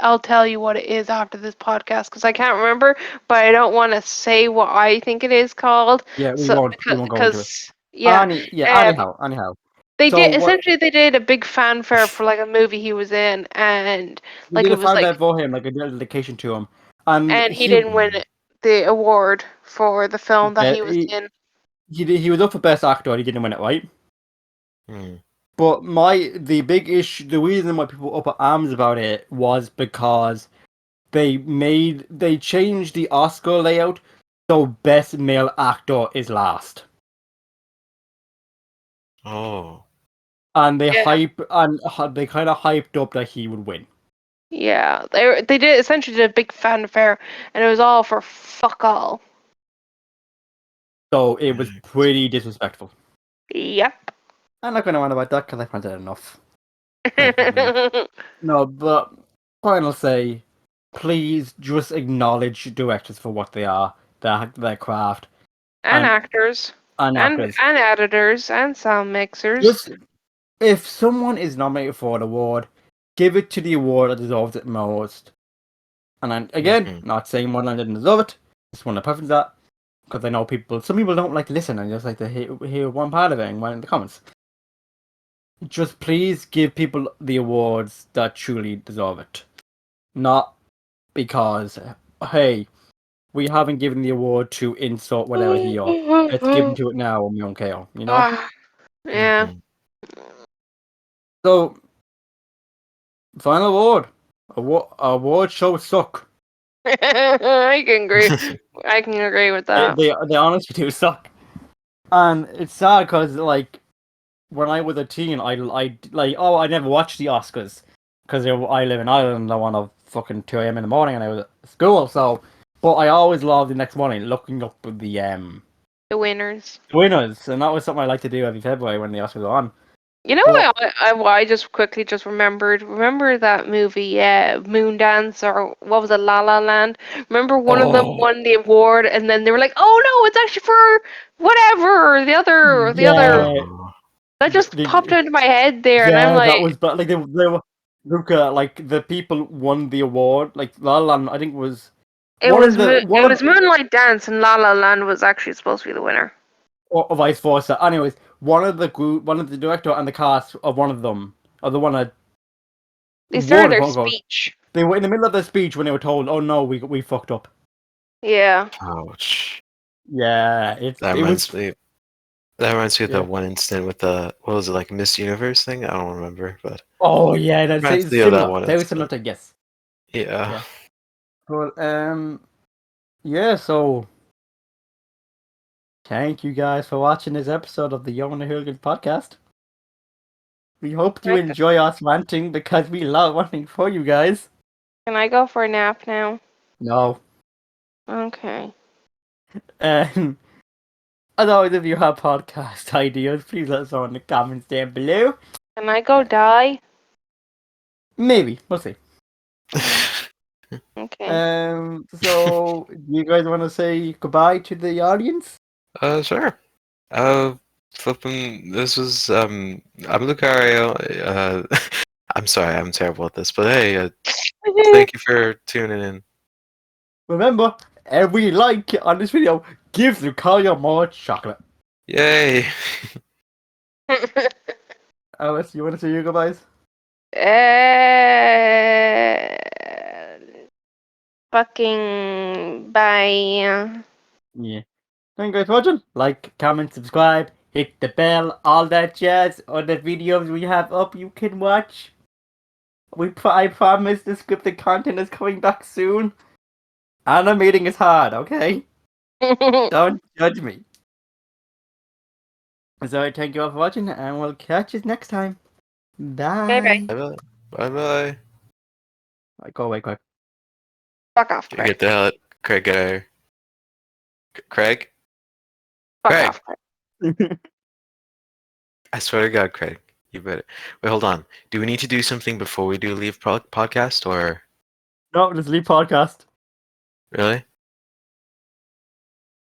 I'll tell you what it is after this podcast because I can't remember, but I don't want to say what I think it is called. yeah. So We won't go into it. yeah, um, Anyhow. they So did what? essentially they did a big fanfare for like a movie he was in, and We like did it a was fan like, bed for him, like a dedication to him, and and he didn't win the award for the film that he was he in. he was up for best actor and he didn't win it, right? hmm. But the big issue, the reason why people were up at arms about it was because they changed the Oscar layout so best male actor is last, Oh, and Yeah, they kind of hyped up that he would win. yeah, they did essentially did a big fanfare, and it was all for fuck all. So it was right. pretty disrespectful. Yep. I'm not going to rant about that because I found it enough. No, but final say, please just acknowledge directors for what they are, their craft, And and actors, actors. and editors, and sound mixers. Just if someone is nominated for an award, give it to the award that deserves it most. And again, Hmm. not saying one didn't deserve it. Just want to preference that. because I know some people don't like to listen and just like to hear one part of it and one in the comments. Just please give people the awards that truly deserve it. Not because, hey, we haven't given the award to insult whatever here. Let's give them to it now and we don't care, you know? Ah, yeah. Mhm. So, final award. Award shows suck. I can agree. I can agree with that. They honestly do suck. And it's sad because, like, when I was a teen, I never watched the Oscars because I live in Ireland. I want to fucking 2 a.m. in the morning, and I was at school. So, but I always loved the next morning looking up the The winners. winners, and that was something I like to do every February when the Oscars were on. You know But what I just quickly just remembered? Remember that movie, Moondance, or what was it, La La Land? Remember one of them oh won the award, and then they were like, "Oh no, it's actually for whatever." The other yeah, Oh. that just popped the, into my head there, and I'm yeah, that like, was but like they were Luca, like the people won the award. Like La La Land, I think was one of the one It of was Moonlight Dance, and La La Land was actually supposed to be the winner. or vice versa. Anyways, one of the director and the cast of one of them, or the one that They started won, their quote unquote, speech. they were in the middle of their speech when they were told, "Oh no, we fucked up." Yeah. Ouch. Yeah, That it was reminds me. That reminds me of yeah. that one incident with the what was it, like, Miss Universe thing? I don't remember, but Oh yeah, that's reminds it's me of that similar, one very similar incident. to Guess. Yeah. Yeah, but yeah. So thank you guys for watching this episode of the Yoh and The Hooligans podcast. We hope you Can enjoy us ranting because we love ranting for you guys. I go for a nap now? No, Okay. and as always, if you have podcast ideas, please let us know in the comments down below. Can I go die? Maybe we'll see. Okay. So you guys want to say goodbye to the audience? Sure. Flipping. This was I'm Lucario. I'm sorry, I'm terrible at this, but hey, thank you for tuning in. Remember, every like on this video gives Lucario more chocolate. Yay! Alice, you want to say your goodbyes? uh, fucking bye. Yeah. Thank you guys for watching. Like, comment, subscribe, hit the bell, all that jazz. Other videos we have up you can watch. I promise the scripted content is coming back soon. Animating is hard, okay? Don't judge me. So thank you all for watching, and we'll catch you next time. Bye bye. Bye. Bye bye. Bye bye. Right, go away quick. Fuck off, You Craig. get the hell, Craig. Get out of here. Craig. Fuck Craig. off, Craig. I swear to God, Craig. You better. Wait, hold on. Do we need to do something before we do leave podcast or No, just leave podcast. really?